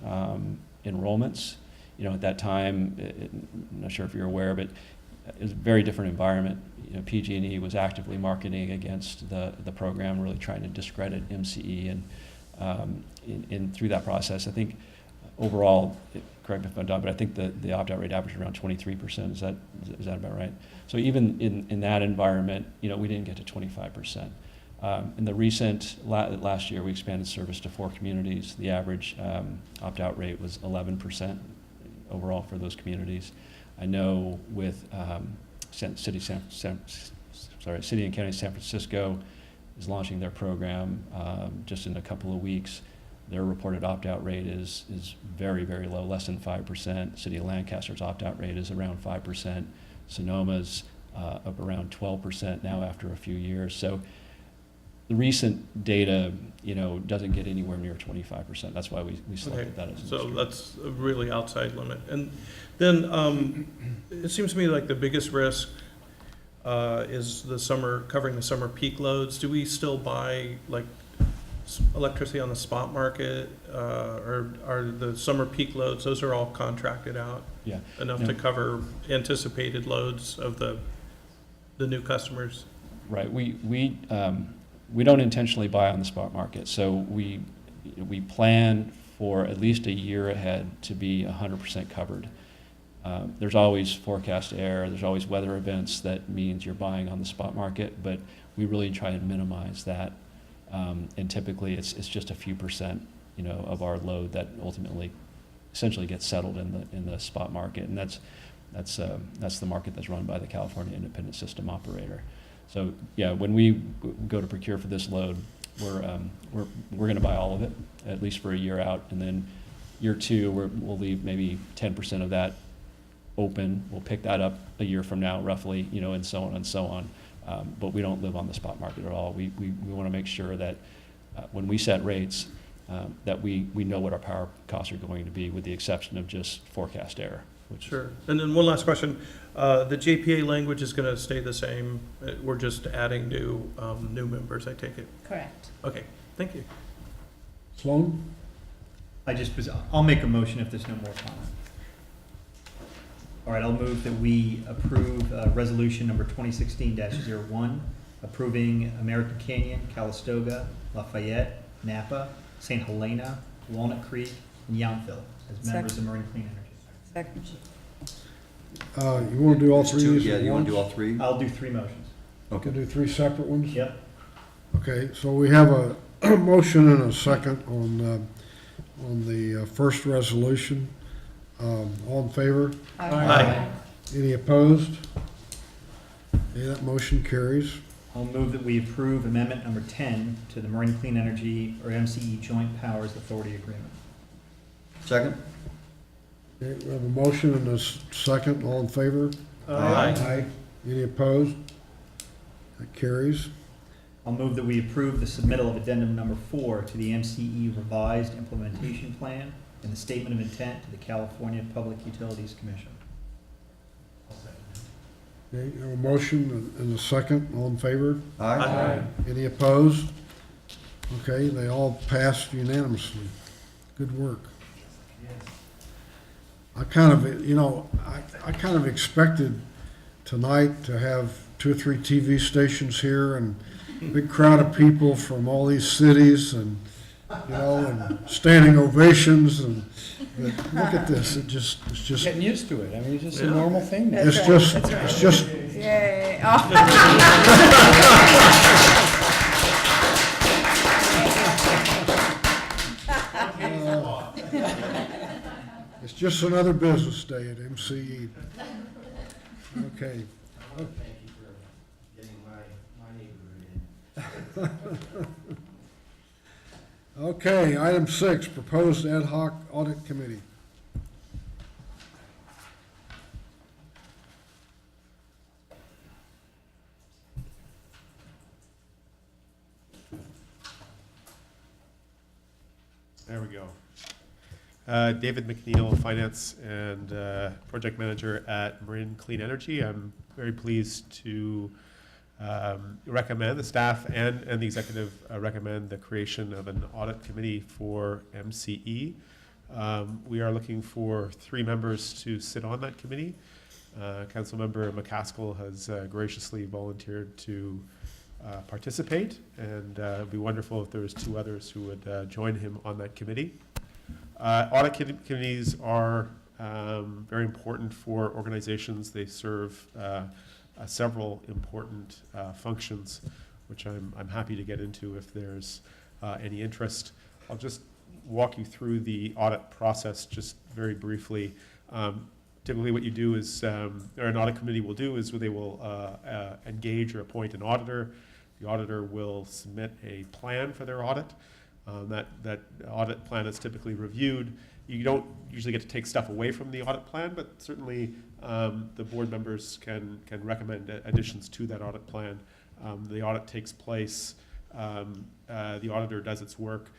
enrollments. You know, at that time, I'm not sure if you're aware, but it was a very different environment. You know, PG&E was actively marketing against the program, really trying to discredit MCE, and through that process, I think overall, correct me if I'm wrong, but I think the opt-out rate averaged around 23%. Is that about right? So even in that environment, you know, we didn't get to 25%. In the recent last year, we expanded service to 4 communities. The average opt-out rate was 11% overall for those communities. I know with City and County of San Francisco is launching their program just in a couple of weeks. Their reported opt-out rate is very, very low, less than 5%. City of Lancaster's opt-out rate is around 5%. Sonoma's up around 12% now after a few years. So the recent data, you know, doesn't get anywhere near 25%. That's why we selected that as an So extreme. that's a really outside limit. And then it seems to me like the biggest risk is covering the summer peak loads. Do we still buy like electricity on the spot market, or are the summer peak loads, those are all contracted out enough to cover anticipated loads of the new customers? Right. We don't intentionally buy on the spot market, so we plan for at least a year ahead to be 100% covered. There's always forecast error, there's always weather events that means you're buying on the spot market, but we really try to minimize that. And typically it's just a few percent, you know, of our load that ultimately essentially gets settled in the spot market, and that's the market that's run by the California Independent System Operator. So yeah, when we go to procure for this load, we're going to buy all of it, at least for a year out, and then year 2 we'll leave maybe 10% of that open. We'll pick that up a year from now, roughly, you know, and so on and so on. But we don't live on the spot market at all. We want to make sure that when we set rates, that we know what our power costs are going to be, with the exception of just forecast error. Sure. And then one last question. The JPA language is going to stay the same. We're just adding new members, I take it? Correct. Okay, thank you. Sloan? I'll make a motion if there's no more comment. All right, I'll move that we approve resolution number 2016-01, approving American Canyon, Calistoga, Lafayette, Napa, St. Helena, Walnut Creek, and Yountville as members of Marine Clean Energy. Second. You want to do all There's 3 two, of these yeah, at you want to do once? all 3? I'll do 3 motions. Can do 3 separate ones? Yep. Okay, so we have a motion and a second on the first resolution. All in favor? Aye. Any opposed? Okay, that motion carries. I'll move that we approve amendment number 10 to the Marine Clean Energy, or MCE Joint Powers Authority Agreement. Second? Okay, we have a motion and a second. All in favor? Aye. Any opposed? That carries. I'll move that we approve the submittal of addendum number 4 to the MCE revised implementation plan and the statement of intent to the California Public Utilities Commission. Okay, we have a motion and a second. All in favor? Aye. Any opposed? Okay, they all passed unanimously. Good work. I kind of expected tonight to have 2 or 3 TV stations here and a big crowd of people from all these cities and, you know, and standing ovations, but look at this, it's just, Getting used to it. I mean, it's just a normal thing now. it's just, Yay. it's just another business day at MCE. Okay. Thank you for getting my neighborhood in. Okay, item 6, proposed ad hoc audit committee. There we go. David McNeil, Finance and Project Manager at Marin Clean Energy. I'm very pleased to recommend, the staff and the executive recommend the creation of an audit committee for MCE. We are looking for 3 members to sit on that committee. Councilmember McCaskill has graciously volunteered to participate, and it'd be wonderful if there was 2 others who would join him on that committee. Audit committees are very important for organizations. They serve several important functions, which I'm happy to get into if there's any interest. I'll just walk you through the audit process just very briefly. Typically what you do is, or an audit committee will do, is they will engage or appoint an auditor. The auditor will submit a plan for their audit. That audit plan is typically reviewed. You don't usually get to take stuff away from the audit plan, but certainly the board members can recommend additions to that audit plan. The audit takes place, the auditor does its work.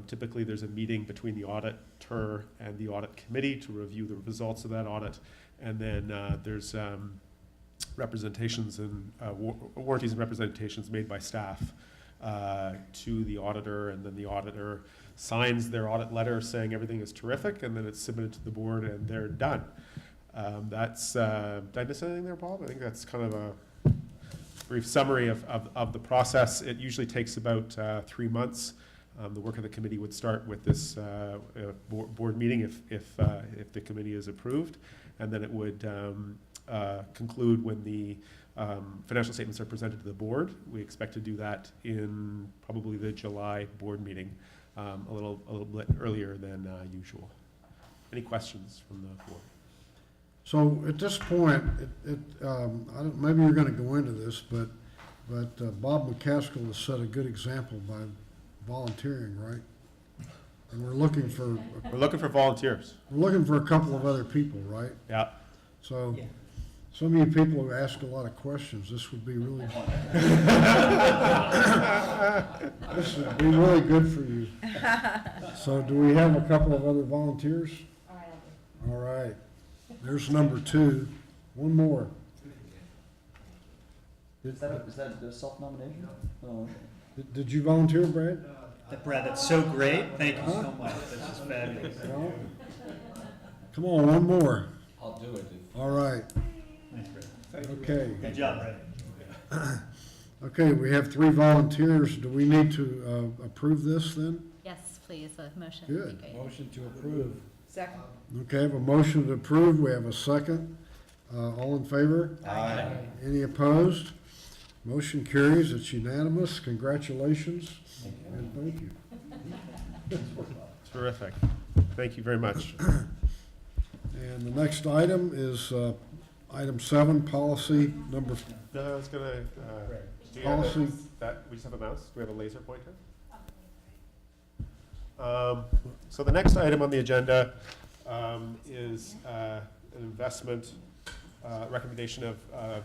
Typically there's a meeting between the auditor and the audit committee to review the results of that audit, and then there's representations and warranties and representations made by staff to the auditor, and then the auditor signs their audit letter saying everything is terrific, and then it's submitted to the board and they're done. Did I miss anything there, Bob? I think that's kind of a brief summary of the process. It usually takes about 3 months. The work of the committee would start with this board meeting if the committee is approved, and then it would conclude when the financial statements are presented to the board. We expect to do that in probably the July board meeting, a little bit earlier than usual. Any questions from the board? So at this point, I don't, maybe you're going to go into this, but Bob McCaskill has set a good example by volunteering, right? And we're looking for Volunteers. we're looking for a couple of other people, right? Yeah. So some of you people who ask a lot of questions, this would be really this would be really good for you. So do we have a couple of other volunteers? All right. There's number 2. One more. Is that a self-nomination? Oh, okay. Did you volunteer, Brad? Brad, that's so great. Thank you so much. That's just fabulous. No? Come on, one more. I'll do it. All right. Thanks, Brad. Okay. Good job, Brad. Okay, we have 3 volunteers. Do we need to approve this then? Yes, please, a motion Good. would be great. Motion to approve. Second. Okay, I have a motion to approve. We have a second. All in favor? Aye. Any opposed? Motion carries. It's unanimous. Congratulations. And thank you. Terrific. Thank you very much. And the next item is item 7, policy number. No, I was gonna, do you Policy. have that, we just have a mouse? Do we have a laser pointer? So the next item on the agenda is an investment, recommendation of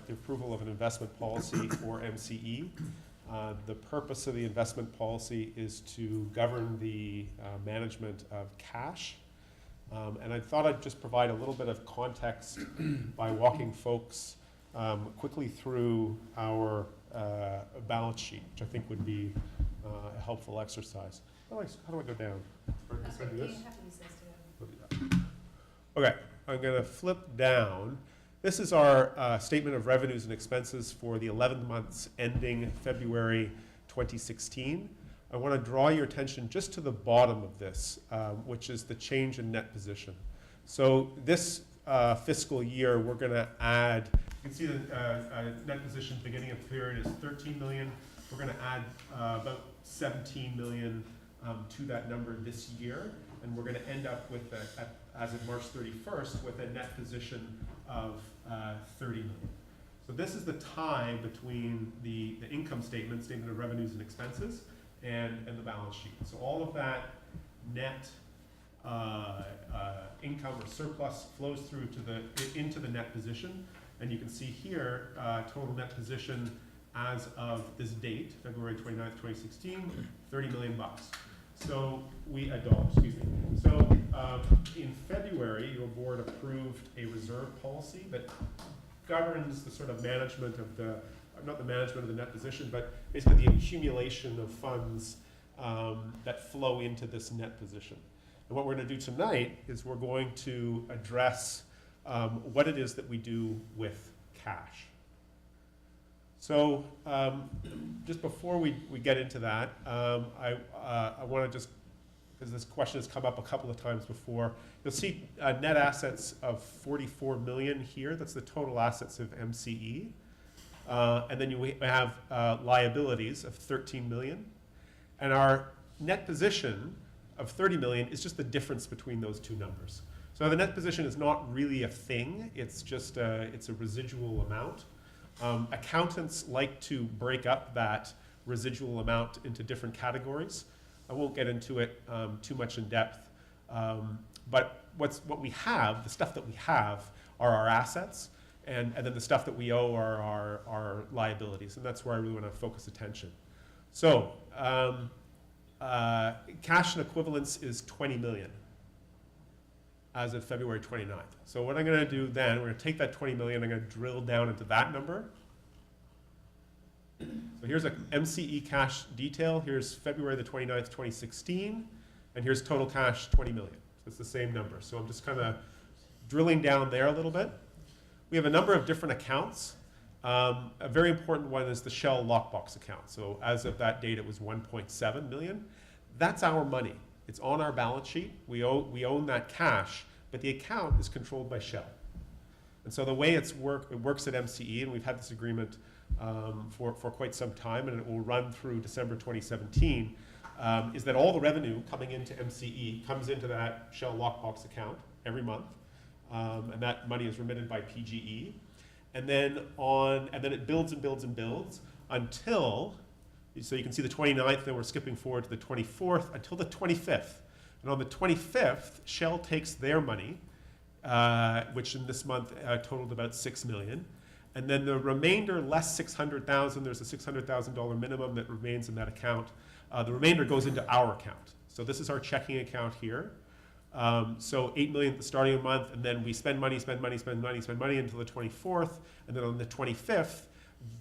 the approval of an investment policy for MCE. The purpose of the investment policy is to govern the management of cash. And I thought I'd just provide a little bit of context by walking folks quickly through our balance sheet, which I think would be a helpful exercise. How do I go down? Or can I do this? We'll do that. Okay, I'm going to flip down. This is our statement of revenues and expenses for the 11 months ending February 2016. I want to draw your attention just to the bottom of this, which is the change in net position. So this fiscal year, we're going to add, you can see the net position beginning of the period is 13 million. We're going to add about 17 million to that number this year, and we're going to end up with, as of March 31st, with a net position of 30 million. So this is the tie between the income statement of revenues and expenses, and the balance sheet. So all of that net income or surplus flows through into the net position. And you can see here, total net position as of this date, February 29th, 2016, $30 million. So dollars, excuse me. So in February, your board approved a reserve policy that governs the sort of management of not the management of the net position, but basically the accumulation of funds that flow into this net position. And what we're going to do tonight is we're going to address what it is that we do with cash. So just before we get into that, I want to just, because this question has come up a couple of times before, you'll see net assets of 44 million here. That's the total assets of MCE. And then you have liabilities of 13 million. And our net position of 30 million is just the difference between those two numbers. So the net position is not really a thing. It's just it's a residual amount. Accountants like to break up that residual amount into different categories. I won't get into it too much in depth. But what we have, the stuff that we have, are our assets. And then the stuff that we owe are our liabilities. And that's where I really want to focus attention. So cash and equivalents is 20 million as of February 29th. So what I'm going to do then, we're going to take that 20 million, I'm going to drill down into that number. So here's a MCE cash detail. Here's February the 29th, 2016. And here's total cash, 20 million. So it's the same number. So I'm just kind of drilling down there a little bit. We have a number of different accounts. A very important one is the Shell lockbox account. So as of that date, it was 1.7 million. That's our money. It's on our balance sheet. We own that cash, but the account is controlled by Shell. And so the way it works at MCE, and we've had this agreement for quite some time, and it will run through December 2017, is that all the revenue coming into MCE comes into that Shell lockbox account every month, and that money is remitted by PGE. And then it builds and builds and builds until, so you can see the 29th, then we're skipping forward to the 24th until the 25th. And on the 25th, Shell takes their money, which in this month totaled about 6 million. And then the remainder, less 600,000, there's a $600,000 minimum that remains in that account. The remainder goes into our account. So this is our checking account here. So 8 million at the starting of the month, and then we spend money until the 24th, and then on the 25th,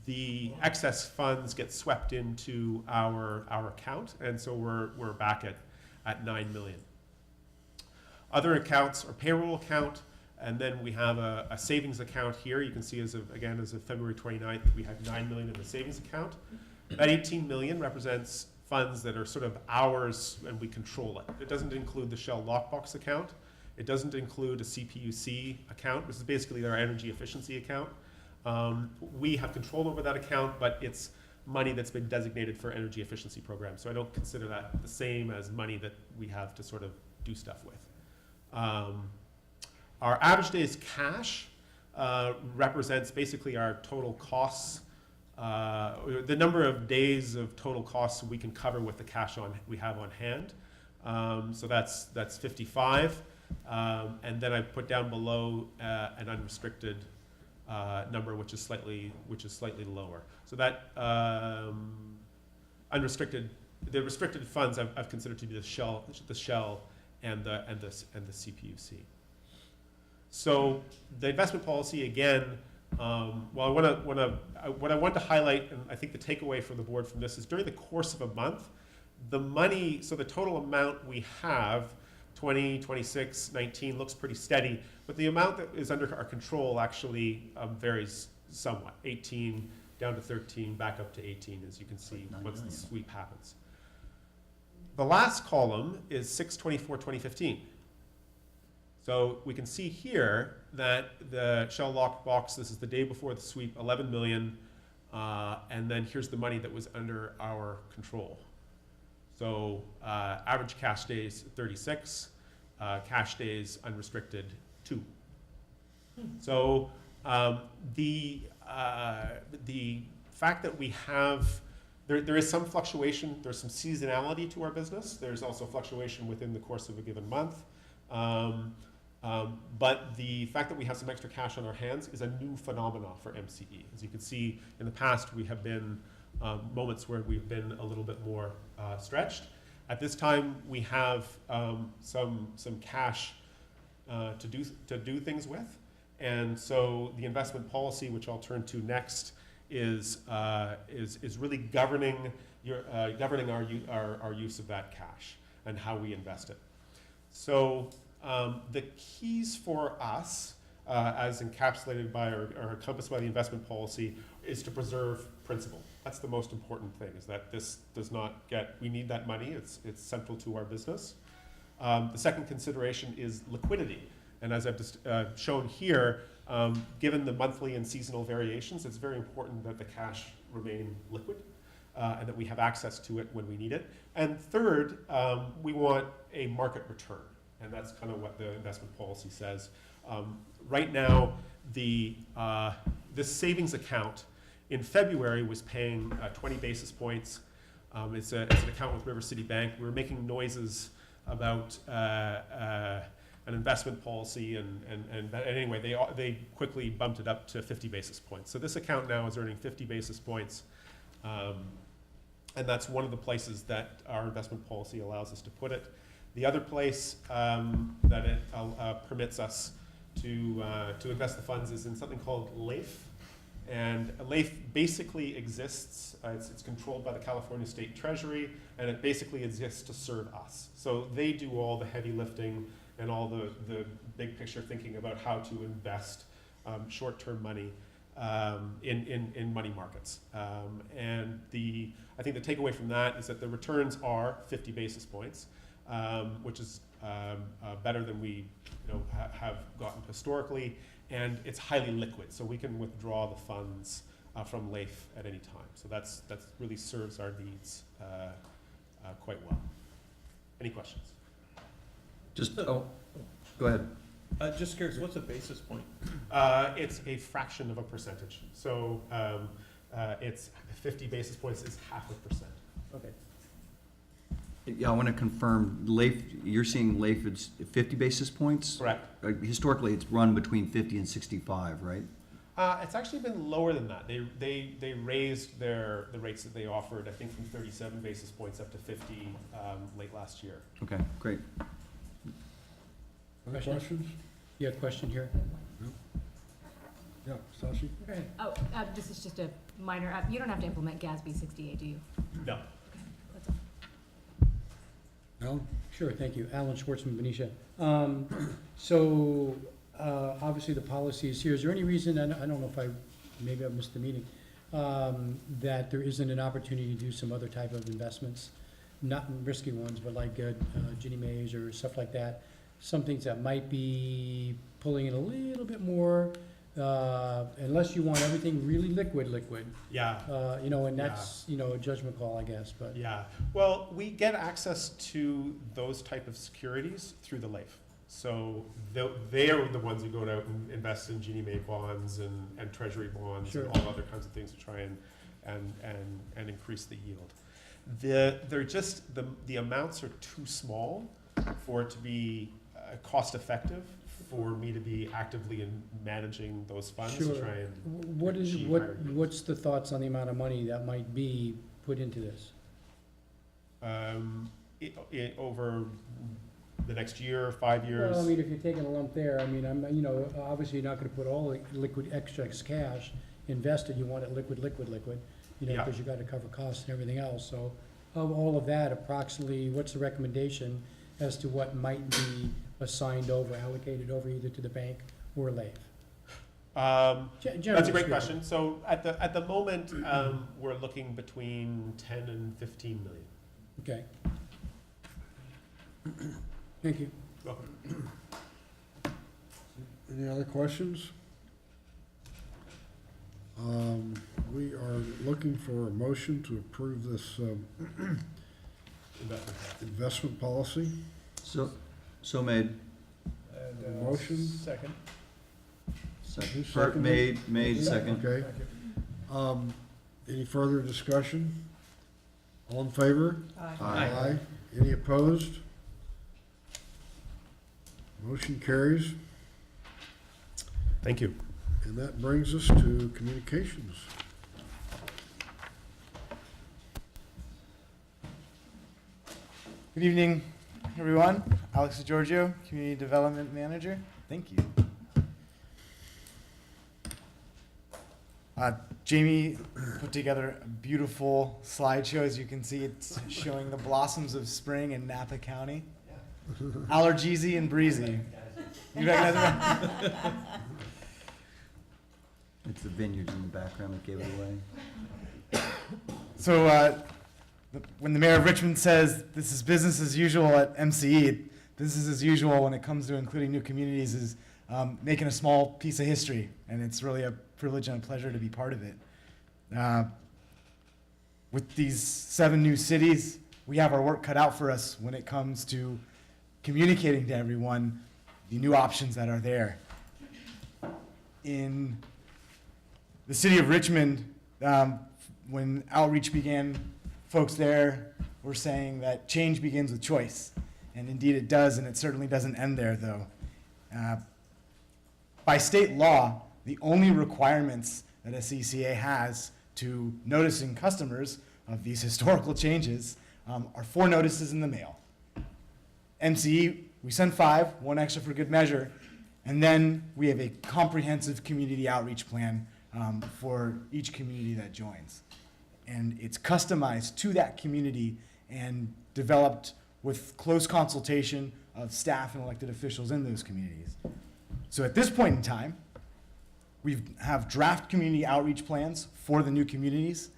the excess funds get swept into our account, and so we're back at 9 million. Other accounts are payroll account, and then we have a savings account here. You can see as of February 29th, we have 9 million in the savings account. That 18 million represents funds that are sort of ours and we control it. It doesn't include the Shell lockbox account. It doesn't include a CPUC account, which is basically our energy efficiency account. We have control over that account, but it's money that's been designated for energy efficiency programs. So I don't consider that the same as money that we have to sort of do stuff with. Our average days cash represents basically our total costs, the number of days of total costs we can cover with the cash we have on hand. So that's 55. And then I put down below an unrestricted number, which is slightly lower. So that the restricted funds I've considered to be the Shell and the CPUC. So the investment policy again. What I want to highlight, and I think the takeaway for the board from this is during the course of a month, the money, so the total amount we have, 20, 26, 19, looks pretty steady, but the amount that is under our control actually varies somewhat. 18 down to 13, back up to 18, as you can see once the sweep happens. The last column is 6/24/2015. So we can see here that the Shell lockbox, this is the day before the sweep, 11 million, and then here's the money that was under our control. So average cash days, 36, cash days unrestricted, 2. So the fact that we have There is some fluctuation, there's some seasonality to our business. There's also fluctuation within the course of a given month. But the fact that we have some extra cash on our hands is a new phenomenon for MCE. As you can see, in the past, we have been moments where we've been a little bit more stretched. At this time, we have some cash to do things with, and so the investment policy, which I'll turn to next, is really governing our use of that cash and how we invest it. So the keys for us, as encapsulated by or encompassed by the investment policy, is to preserve principal. That's the most important thing, is that this does not get, we need that money, it's central to our business. The second consideration is liquidity. And as I've just shown here, given the monthly and seasonal variations, it's very important that the cash remain liquid and that we have access to it when we need it. And third, we want a market return. And that's kind of what the investment policy says. Right now, this savings account in February was paying 20 basis points. It's an account with River City Bank. We were making noises about an investment policy, and anyway, they quickly bumped it up to 50 basis points. So this account now is earning 50 basis points, and that's one of the places that our investment policy allows us to put it. The other place that it permits us to invest the funds is in something called LAIF. And LAIF basically exists, it's controlled by the California State Treasury, and it basically exists to serve us. So they do all the heavy lifting and all the big picture thinking about how to invest short-term money in money markets. And I think the takeaway from that is that the returns are 50 basis points, which is better than we have gotten historically, and it's highly liquid, so we can withdraw the funds from LAIF at any time. So that's really serves our needs quite well. Any questions? Go ahead. Just curious, what's a basis point? It's a fraction of a percentage. So it's 50 basis points is 0.5%. Okay. Yeah, I want to confirm, LAIF, you're seeing LAIF is 50 basis points? Correct. Historically, it's run between 50 and 65, right? It's actually been lower than that. They raised the rates that they offered, I think, from 37 basis points up to 50 late last year. Okay, great. Other questions? You have a question here? Yeah, Sashi? Oh, this is just a minor, you don't have to implement GASB 68, do you? No. That's all. Alan? Sure, thank you. Alan Schwartzman, Benicia. So, obviously the policy is here. Is there any reason, I don't know if maybe I missed the meeting, that there isn't an opportunity to do some other type of investments? Not risky ones, but like Ginnie Mae's or stuff like that. Some things that might be pulling in a little bit more, unless you want everything really liquid. Yeah. And that's, a judgment call, I guess, but. Yeah. Well, we get access to those type of securities through the LAIF. So they are the ones who go out and invest in Ginnie Mae bonds and Treasury bonds Sure. and all other kinds of things to try and increase the yield. They're just the amounts are too small for it to be cost effective for me to be actively in managing those funds Sure. to try and What is, achieve what, higher yields. what's the thoughts on the amount of money that might be put into this? Over the next year, 5 years. Well, I mean, if you're taking a lump there, I mean, obviously you're not gonna put all the liquid extra cash invested, you want it liquid, Yeah. because you gotta cover costs and everything else, so of all of that, approximately, what's the recommendation as to what might be assigned over, allocated over either to the bank or LAIF? That's a great question. So at the moment, we're looking between 10 and 15 million. Okay. Thank you. Welcome. Any other questions? We are looking for a motion to approve this investment policy. So made. Motion? Second. Who Second. seconded? Made, second. Okay. Any further discussion? All in favor? Aye. Any opposed? Motion carries. Thank you. And that brings us to communications. Good evening, everyone. Alex Giorgio, Community Development Manager. Thank you. Jamie put together a beautiful slideshow. As you can see, it's showing the blossoms of spring in Napa County. Allergiesy and breezy. You recognize that? It's the vineyards in the background that gave it away. So, when the mayor of Richmond says this is business as usual at MCE, business as usual when it comes to including new communities is making a small piece of history, and it's really a privilege and a pleasure to be part of it. With these 7 new cities, we have our work cut out for us when it comes to communicating to everyone the new options that are there. In the city of Richmond, when outreach began, folks there were saying that change begins with choice. And indeed it does, and it certainly doesn't end there, though. By state law, the only requirements that a CCA has to noticing customers of these historical changes are 4 notices in the mail. MCE, we send 5, 1 extra for good measure, and then we have a comprehensive community outreach plan for each community that joins. And it's customized to that community and developed with close consultation of staff and elected officials in those communities. So at this point in time, we have draft community outreach plans for the new communities.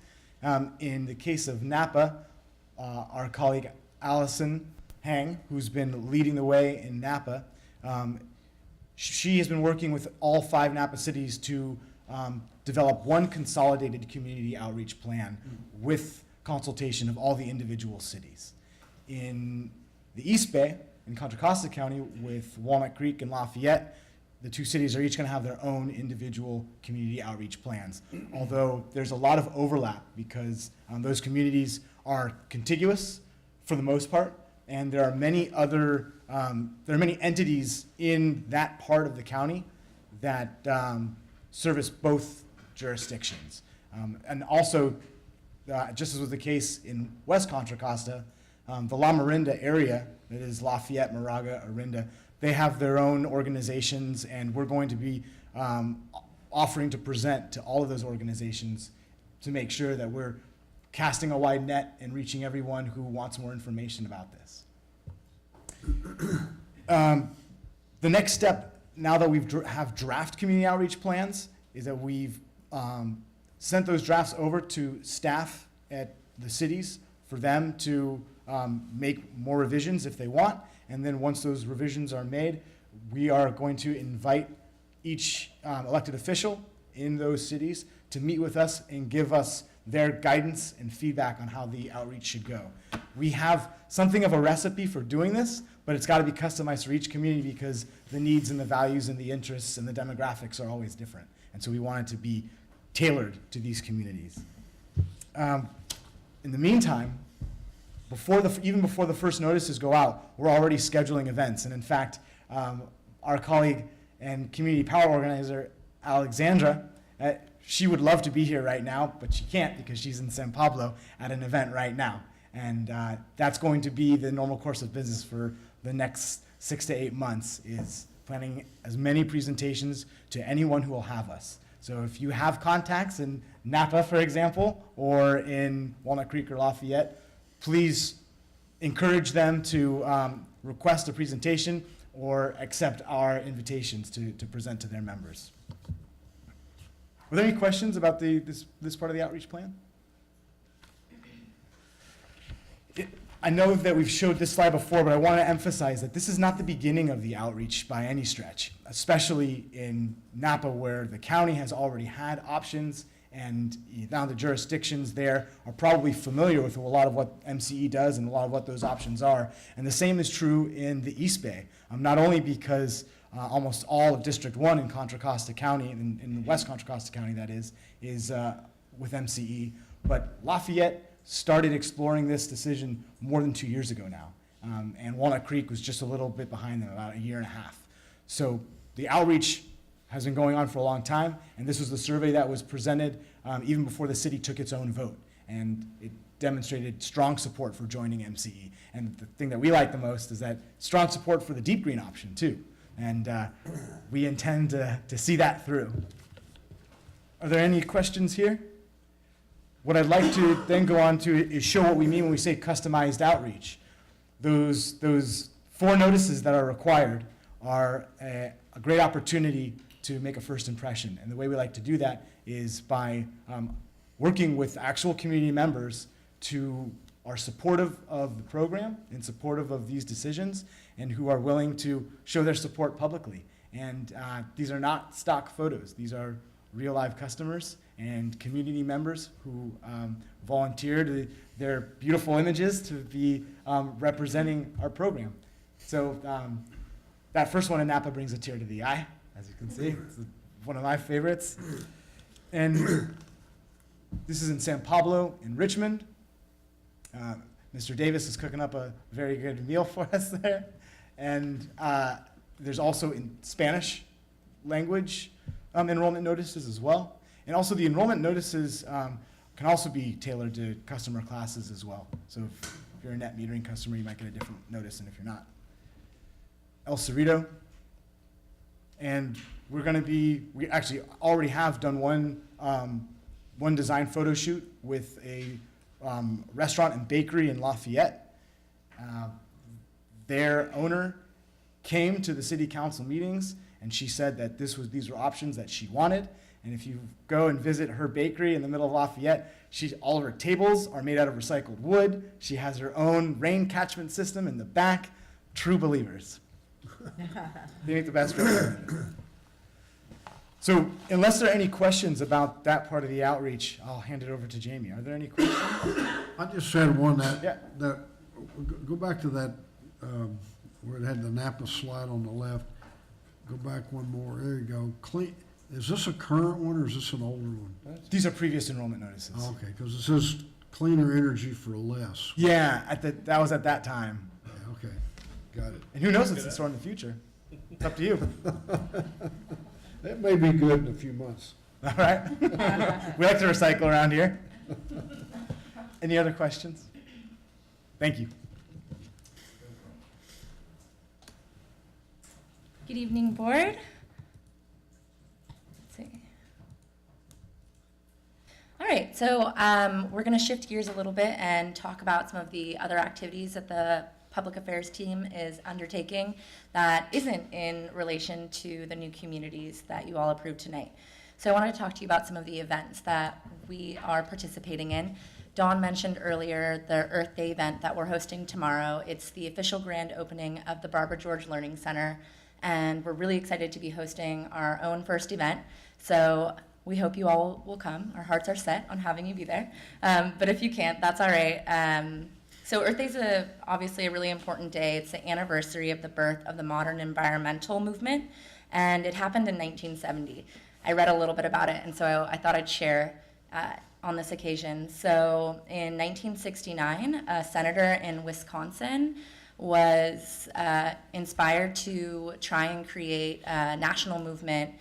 In the case of Napa, our colleague Allison Hang, who's been leading the way in Napa, she has been working with all 5 Napa cities to develop one consolidated community outreach plan with consultation of all the individual cities. In the East Bay, in Contra Costa County, with Walnut Creek and Lafayette, the 2 cities are each going to have their own individual community outreach plans. Although there's a lot of overlap because those communities are contiguous for the most part, and there are many other, many entities in that part of the county that service both jurisdictions. And also, just as was the case in West Contra Costa, the La Marinda area, that is Lafayette, Moraga, Orinda, they have their own organizations, and we're going to be offering to present to all of those organizations to make sure that we're casting a wide net and reaching everyone who wants more information about this. The next step, now that we have draft community outreach plans, is that we've sent those drafts over to staff at the cities for them to make more revisions if they want. And then once those revisions are made, we are going to invite each elected official in those cities to meet with us and give us their guidance and feedback on how the outreach should go. We have something of a recipe for doing this, but it's got to be customized for each community because the needs and the values and the interests and the demographics are always different. And so we want it to be tailored to these communities. In the meantime, even before the first notices go out, we're already scheduling events. And in fact, our colleague and community power organizer, Alexandra, she would love to be here right now, but she can't because she's in San Pablo at an event right now. And that's going to be the normal course of business for the next 6 to 8 months, is planning as many presentations to anyone who will have us. So if you have contacts in Napa, for example, or in Walnut Creek or Lafayette, please encourage them to request a presentation or accept our invitations to present to their members. Were there any questions about this part of the outreach plan? I know that we've showed this slide before, but I want to emphasize that this is not the beginning of the outreach by any stretch, especially in Napa, where the county has already had options, and now the jurisdictions there are probably familiar with a lot of what MCE does and a lot of what those options are. And the same is true in the East Bay, not only because almost all of District 1 in Contra Costa County, in West Contra Costa County that is with MCE, but Lafayette, started exploring this decision more than 2 years ago now. And Walnut Creek was just a little bit behind them, about a year and a half. So the outreach has been going on for a long time, and this was the survey that was presented even before the city took its own vote. And it demonstrated strong support for joining MCE. And the thing that we like the most is that strong support for the deep green option too. And we intend to see that through. Are there any questions here? What I'd like to then go on to is show what we mean when we say customized outreach. Those 4 notices that are required are a great opportunity to make a first impression. And the way we like to do that is by working with actual community members who are supportive of the program and supportive of these decisions and who are willing to show their support publicly. And these are not stock photos. These are real live customers and community members who volunteered their beautiful images to be representing our program. So that first one in Napa brings a tear to the eye, as you can see. It's one of my favorites. And this is in San Pablo in Richmond. Mr. Davis is cooking up a very good meal for us there. And there's also in Spanish language enrollment notices as well. And also the enrollment notices can also be tailored to customer classes as well. So if you're a net metering customer, you might get a different notice than if you're not. El Cerrito. And we're going to be, we actually already have done one design photo shoot with a restaurant and bakery in Lafayette. Their owner came to the city council meetings and she said that these were options that she wanted. And if you go and visit her bakery in the middle of Lafayette, all of her tables are made out of recycled wood. She has her own rain catchment system in the back. True believers. They make the best bread. So unless there are any questions about that part of the outreach, I'll hand it over to Jamie. Are there any questions? I just said one Yeah. that, go back to that, where it had the Napa slide on the left. Go back one more, there you go. Is this a current one or is this an older one? These are previous enrollment notices. Okay, because it says cleaner energy for less. Yeah, that was at that time. Yeah, okay, got it. And who knows what's in store in the future? It's up to you. It may be good in a few months. All right. We like to recycle around here. Any other questions? Thank you. Good evening, board. Let's see. All right, so we're going to shift gears a little bit and talk about some of the other activities that the public affairs team is undertaking that isn't in relation to the new communities that you all approved tonight. So I wanted to talk to you about some of the events that we are participating in. Dawn mentioned earlier the Earth Day event that we're hosting tomorrow. It's the official grand opening of the Barbara George Learning Center, and we're really excited to be hosting our own first event. So we hope you all will come. Our hearts are set on having you be there. But if you can't, that's all right. So Earth Day is obviously a really important day. It's the anniversary of the birth of the modern environmental movement, and it happened in 1970. I read a little bit about it, and so I thought I'd share on this occasion. So in 1969, a senator in Wisconsin was inspired to try and create a national movement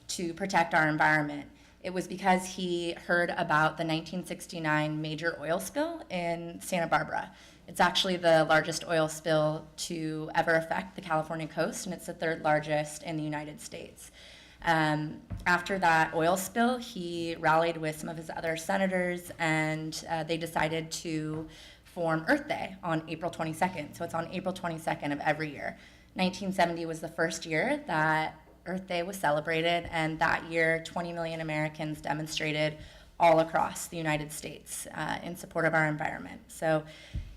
to protect our environment. It was because he heard about the 1969 major oil spill in Santa Barbara. It's actually the largest oil spill to ever affect the California coast, and it's the 3rd largest in the United States. After that oil spill, he rallied with some of his other senators, and they decided to form Earth Day on April 22nd. So it's on April 22nd of every year. 1970 was the first year that Earth Day was celebrated, and that year 20 million Americans demonstrated all across the United States in support of our environment. So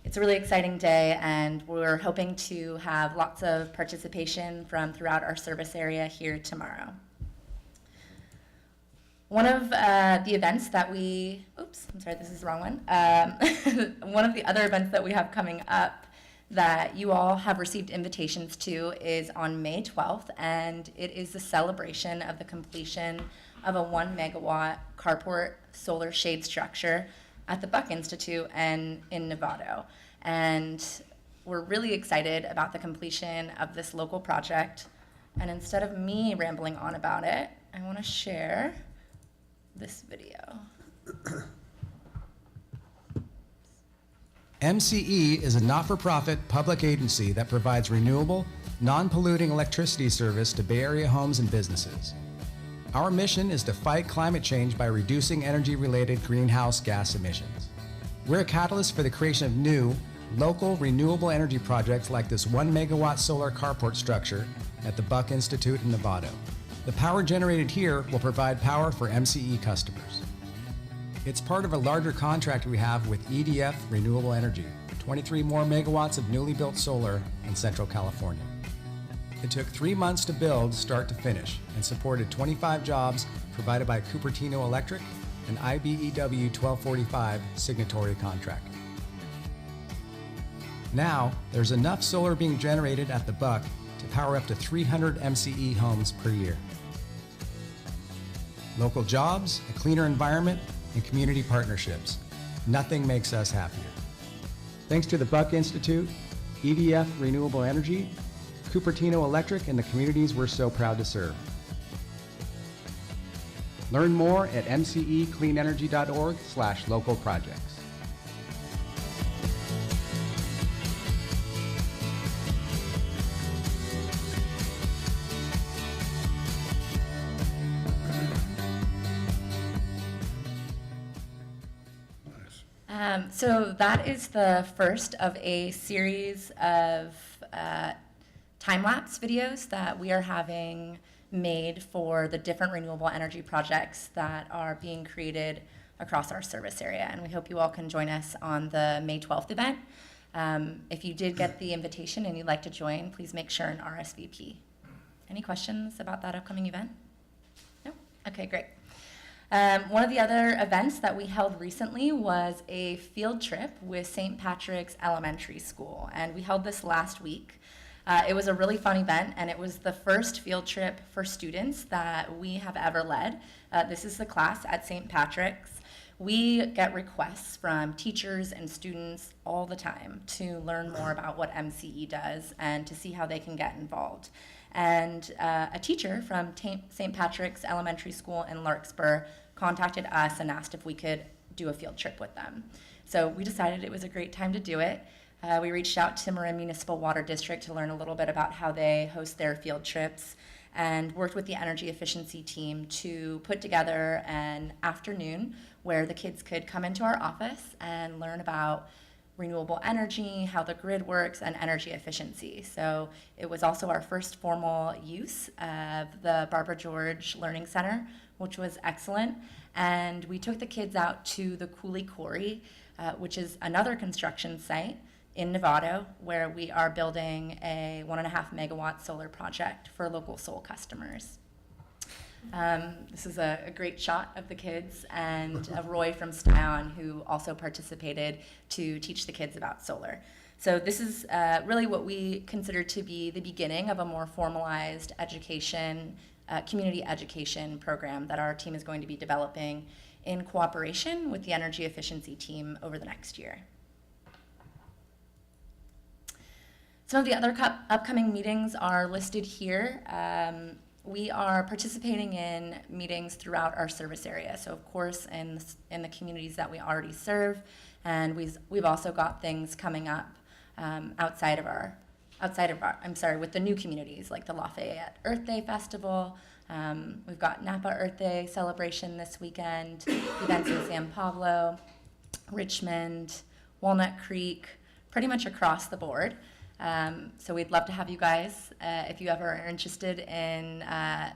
it's a really exciting day, and we're hoping to have lots of participation from throughout our service area here tomorrow. One of the events that we, oops, I'm sorry, this is the wrong one. One of the other events that we have coming up that you all have received invitations to is on May 12th, and it is the celebration of the completion of a 1 megawatt carport solar shade structure at the Buck Institute and in Novato. And we're really excited about the completion of this local project. And instead of me rambling on about it, I want to share this video. MCE is a not-for-profit public agency that provides renewable, non-polluting electricity service to Bay Area homes and businesses. Our mission is to fight climate change by reducing energy-related greenhouse gas emissions. We're a catalyst for the creation of new, local renewable energy projects like this 1 megawatt solar carport structure at the Buck Institute in Novato. The power generated here will provide power for MCE customers. It's part of a larger contract we have with EDF Renewable Energy, 23 more megawatts of newly built solar in Central California. It took 3 months to build, start to finish, and supported 25 jobs provided by Cupertino Electric, an IBEW 1245 signatory contractor. Now, there's enough solar being generated at the Buck to power up to 300 MCE homes per year. Local jobs, a cleaner environment, and community partnerships. Nothing makes us happier. Thanks to the Buck Institute, EDF Renewable Energy, Cupertino Electric, and the communities we're so proud to serve. Learn more at mcecleanenergy.org/local projects. So that is the first of a series of time-lapse videos that we are having made for the different renewable energy projects that are being created across our service area. And we hope you all can join us on the May 12th event. If you did get the invitation and you'd like to join, please make sure and RSVP. Any questions about that upcoming event? No? Okay, great. One of the other events that we held recently was a field trip with St. Patrick's Elementary School, and we held this last week. It was a really fun event, and it was the first field trip for students that we have ever led. This is the class at St. Patrick's. We get requests from teachers and students all the time to learn more about what MCE does and to see how they can get involved. And a teacher from St. Patrick's Elementary School in Larkspur contacted us and asked if we could do a field trip with them. So we decided it was a great time to do it. We reached out to Marin Municipal Water District to learn a little bit about how they host their field trips and worked with the energy efficiency team to put together an afternoon where the kids could come into our office and learn about renewable energy, how the grid works, and energy efficiency. So it was also our first formal use of the Barbara George Learning Center, which was excellent. And we took the kids out to the Cooley Quarry, which is another construction site in Novato, where we are building a 1.5 megawatt solar project for local Soul customers. This is a great shot of the kids and of Roy from Styon, who also participated to teach the kids about solar. So this is really what we consider to be the beginning of a more formalized education, community education program that our team is going to be developing in cooperation with the energy efficiency team over the next year. Some of the other upcoming meetings are listed here. We are participating in meetings throughout our service area. So of course in the communities that we already serve, and we've also got things coming up with the new communities like the Lafayette Earth Day Festival. We've got Napa Earth Day celebration this weekend, events in San Pablo, Richmond, Walnut Creek, pretty much across the board. So we'd love to have you guys, if you ever are interested in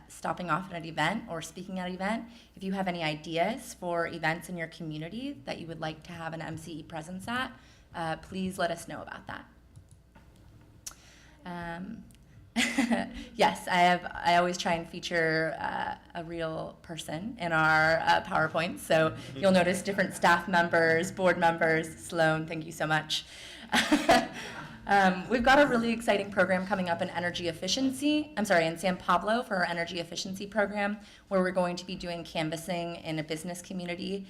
stopping off at an event or speaking at an event. If you have any ideas for events in your community that you would like to have an MCE presence at, please let us know about that. Yes, I always try and feature a real person in our PowerPoint, so you'll notice different staff members, board members. Sloan, thank you so much. We've got a really exciting program coming up in in San Pablo for our energy efficiency program, where we're going to be doing canvassing in a business community.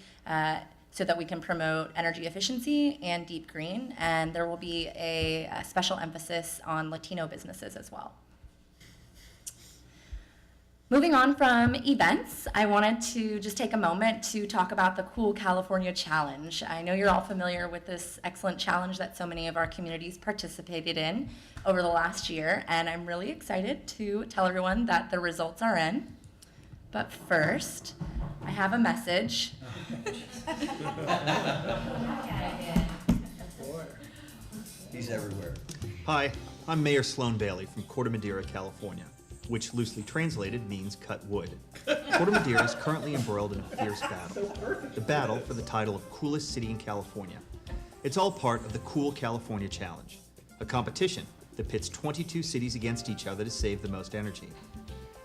so that we can promote energy efficiency and deep green. And there will be a special emphasis on Latino businesses as well. Moving on from events, I wanted to just take a moment to talk about the Cool California Challenge. I know you're all familiar with this excellent challenge that so many of our communities participated in over the last year, and I'm really excited to tell everyone that the results are in. But first, I have a message. He's everywhere. Hi, I'm Mayor Sloan Bailey from Corte Madera, California, which loosely translated means cut wood. Corte Madera is currently embroiled in a fierce battle, the battle for the title of coolest city in California. It's all part of the Cool California Challenge, a competition that pits 22 cities against each other to save the most energy.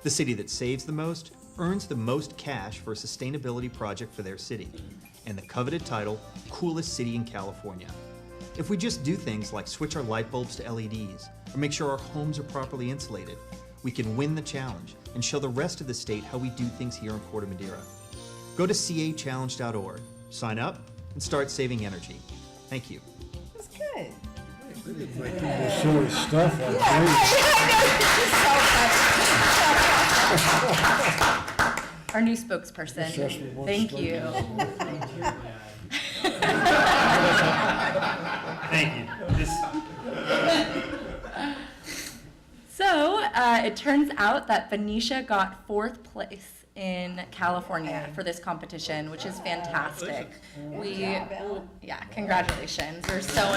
The city that saves the most earns the most cash for a sustainability project for their city, and the coveted title, Coolest City in California. If we just do things like switch our light bulbs to LEDs, or make sure our homes are properly insulated, we can win the challenge and show the rest of the state how we do things here in Corte Madera. Go to cachallenge.org, sign up, and start saving energy. Thank you. That's good. Making this silly stuff like Our new spokesperson. Thank you. Thank you. So it turns out that Benicia got 4th place in California for this competition, which is fantastic. Yeah, congratulations. We're so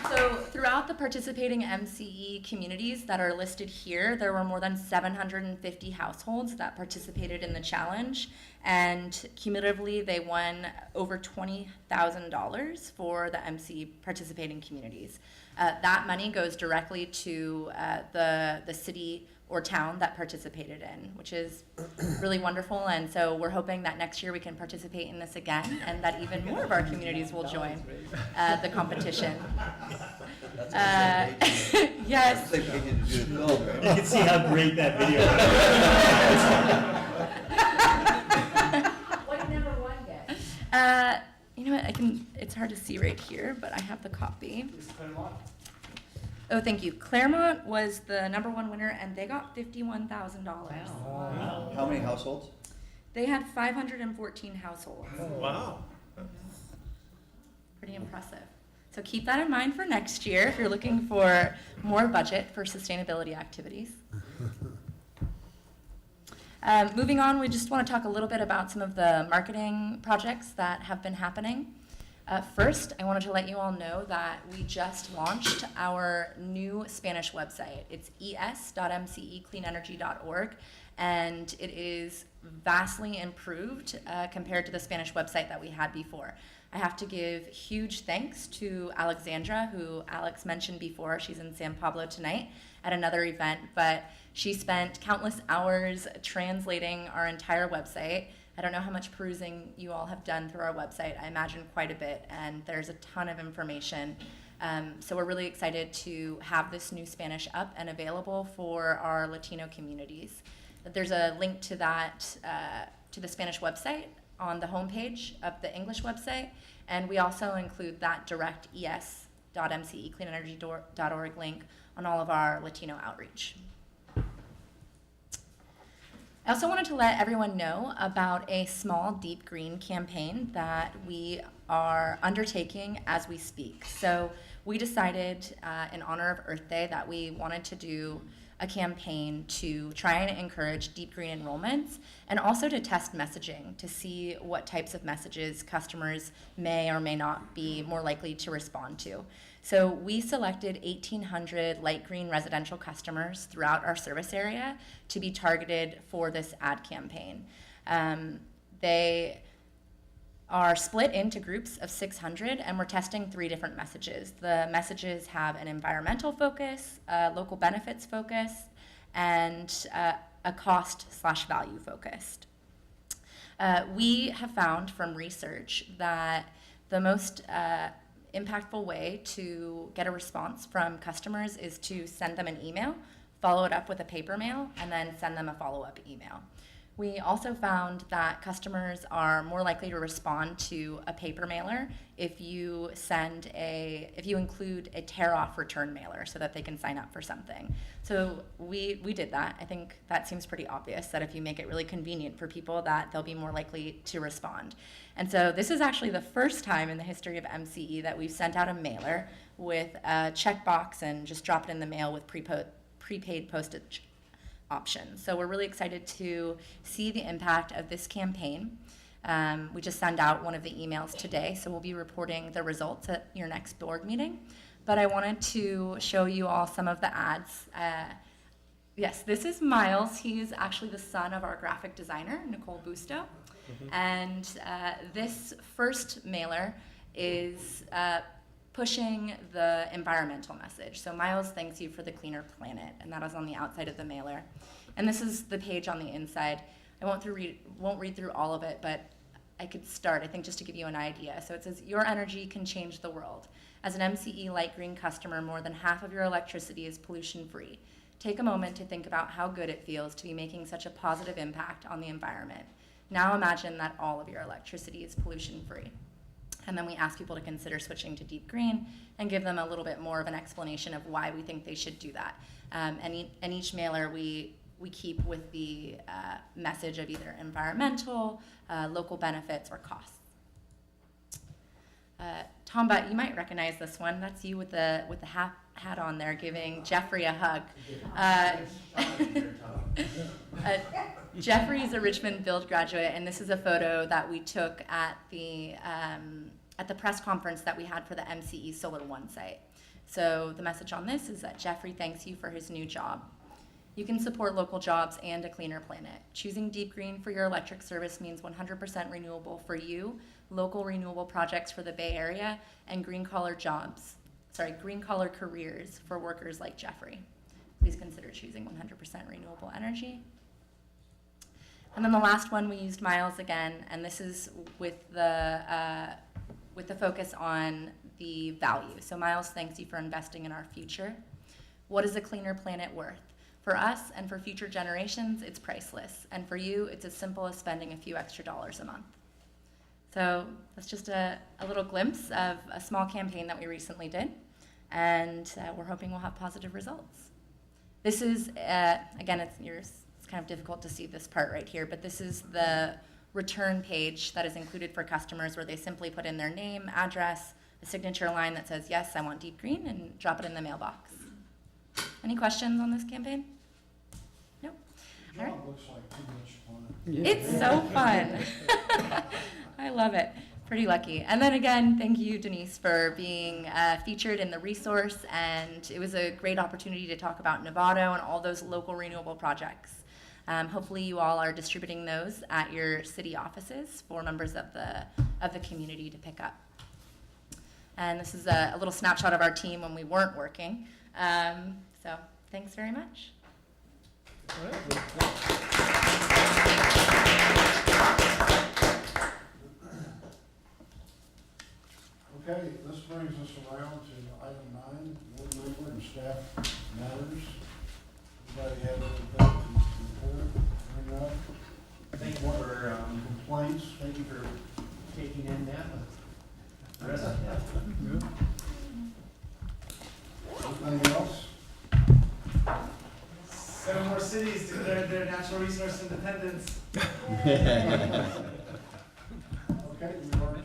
So throughout the participating MCE communities that are listed here, there were more than 750 households that participated in the challenge, and cumulatively they won over $20,000 for the MCE participating communities. That money goes directly to the city or town that participated in, which is really wonderful. And so we're hoping that next year we can participate in this again, and that even more of our communities will join the competition. Yes. They paid you to do the film, right? You can see how great that video What did number one get? You know what, it's hard to see right here, but I have the copy. Oh, thank you. Claremont was the #1 winner, and they got $51,000. Wow. How many households? They had 514 households. Wow. Pretty impressive. So keep that in mind for next year if you're looking for more budget for sustainability activities. Moving on, we just want to talk a little bit about some of the marketing projects that have been happening. First, I wanted to let you all know that we just launched our new Spanish website. It's es.mcecleanenergy.org, and it is vastly improved compared to the Spanish website that we had before. I have to give huge thanks to Alexandra, who Alex mentioned before. She's in San Pablo tonight at another event, but she spent countless hours translating our entire website. I don't know how much perusing you all have done through our website. I imagine quite a bit, and there's a ton of information. So we're really excited to have this new Spanish up and available for our Latino communities. There's a link to that, to the Spanish website on the homepage of the English website, and we also include that direct es.mcecleanenergy.org link on all of our Latino outreach. I also wanted to let everyone know about a small deep green campaign that we are undertaking as we speak. So we decided in honor of Earth Day that we wanted to do a campaign to try and encourage deep green enrollments, and also to test messaging to see what types of messages customers may or may not be more likely to respond to. So we selected 1,800 light green residential customers throughout our service area to be targeted for this ad campaign. They are split into groups of 600, and we're testing 3 different messages. The messages have an environmental focus, a local benefits focus, and a cost/value focused. We have found from research that the most impactful way to get a response from customers is to send them an email, follow it up with a paper mail, and then send them a follow-up email. We also found that customers are more likely to respond to a paper mailer if you include a tear-off return mailer so that they can sign up for something. So we did that. I think that seems pretty obvious that if you make it really convenient for people, that they'll be more likely to respond. And so this is actually the first time in the history of MCE that we've sent out a mailer with a checkbox and just drop it in the mail with prepaid postage options. So we're really excited to see the impact of this campaign. We just sent out one of the emails today, so we'll be reporting the results at your next board meeting. But I wanted to show you all some of the ads. Yes, this is Miles. He's actually the son of our graphic designer, Nicole Busto. And this first mailer is pushing the environmental message. So Miles thanks you for the cleaner planet, and that is on the outside of the mailer. And this is the page on the inside. I won't read through all of it, but I could start, I think, just to give you an idea. So it says, your energy can change the world. As an MCE light green customer, more than half of your electricity is pollution-free. Take a moment to think about how good it feels to be making such a positive impact on the environment. Now imagine that all of your electricity is pollution-free. And then we ask people to consider switching to deep green and give them a little bit more of an explanation of why we think they should do that. And each mailer we keep with the message of either environmental, local benefits, or costs. Tom Butt, you might recognize this one. That's you with the hat on there giving Jeffrey a hug. Jeffrey's a Richmond Build graduate, and this is a photo that we took at the press conference that we had for the MCE Solar One site. So the message on this is that Jeffrey thanks you for his new job. You can support local jobs and a cleaner planet. Choosing Deep Green for your electric service means 100% renewable for you, local renewable projects for the Bay Area, and green collar careers for workers like Jeffrey. Please consider choosing 100% renewable energy. And then the last one, we used Miles again, and this is with the focus on the value. So Miles thanks you for investing in our future. What is a cleaner planet worth? For us and for future generations, it's priceless. And for you, it's as simple as spending a few extra dollars a month. So that's just a little glimpse of a small campaign that we recently did. And we're hoping we'll have positive results. This is, again, it's kind of difficult to see this part right here, but this is the return page that is included for customers where they simply put in their name, address, a signature line that says, yes, I want deep green, and drop it in the mailbox. Any questions on this campaign? Nope. All right. Looks like too much fun. It's so fun. I love it. Pretty lucky. And then again, thank you, Denise, for being featured in the resource, and it was a great opportunity to talk about Novato and all those local renewable projects. Hopefully you all are distributing those at your city offices for members of the community to pick up. And this is a little snapshot of our team when we weren't working. So thanks very much. Okay, this brings us around to item 9, board member and staff matters. Anybody have anything to bring up? Thank you for Complaints? thank you for taking in that. Anything else? 7 more cities declared their natural resource independence. Okay, we've already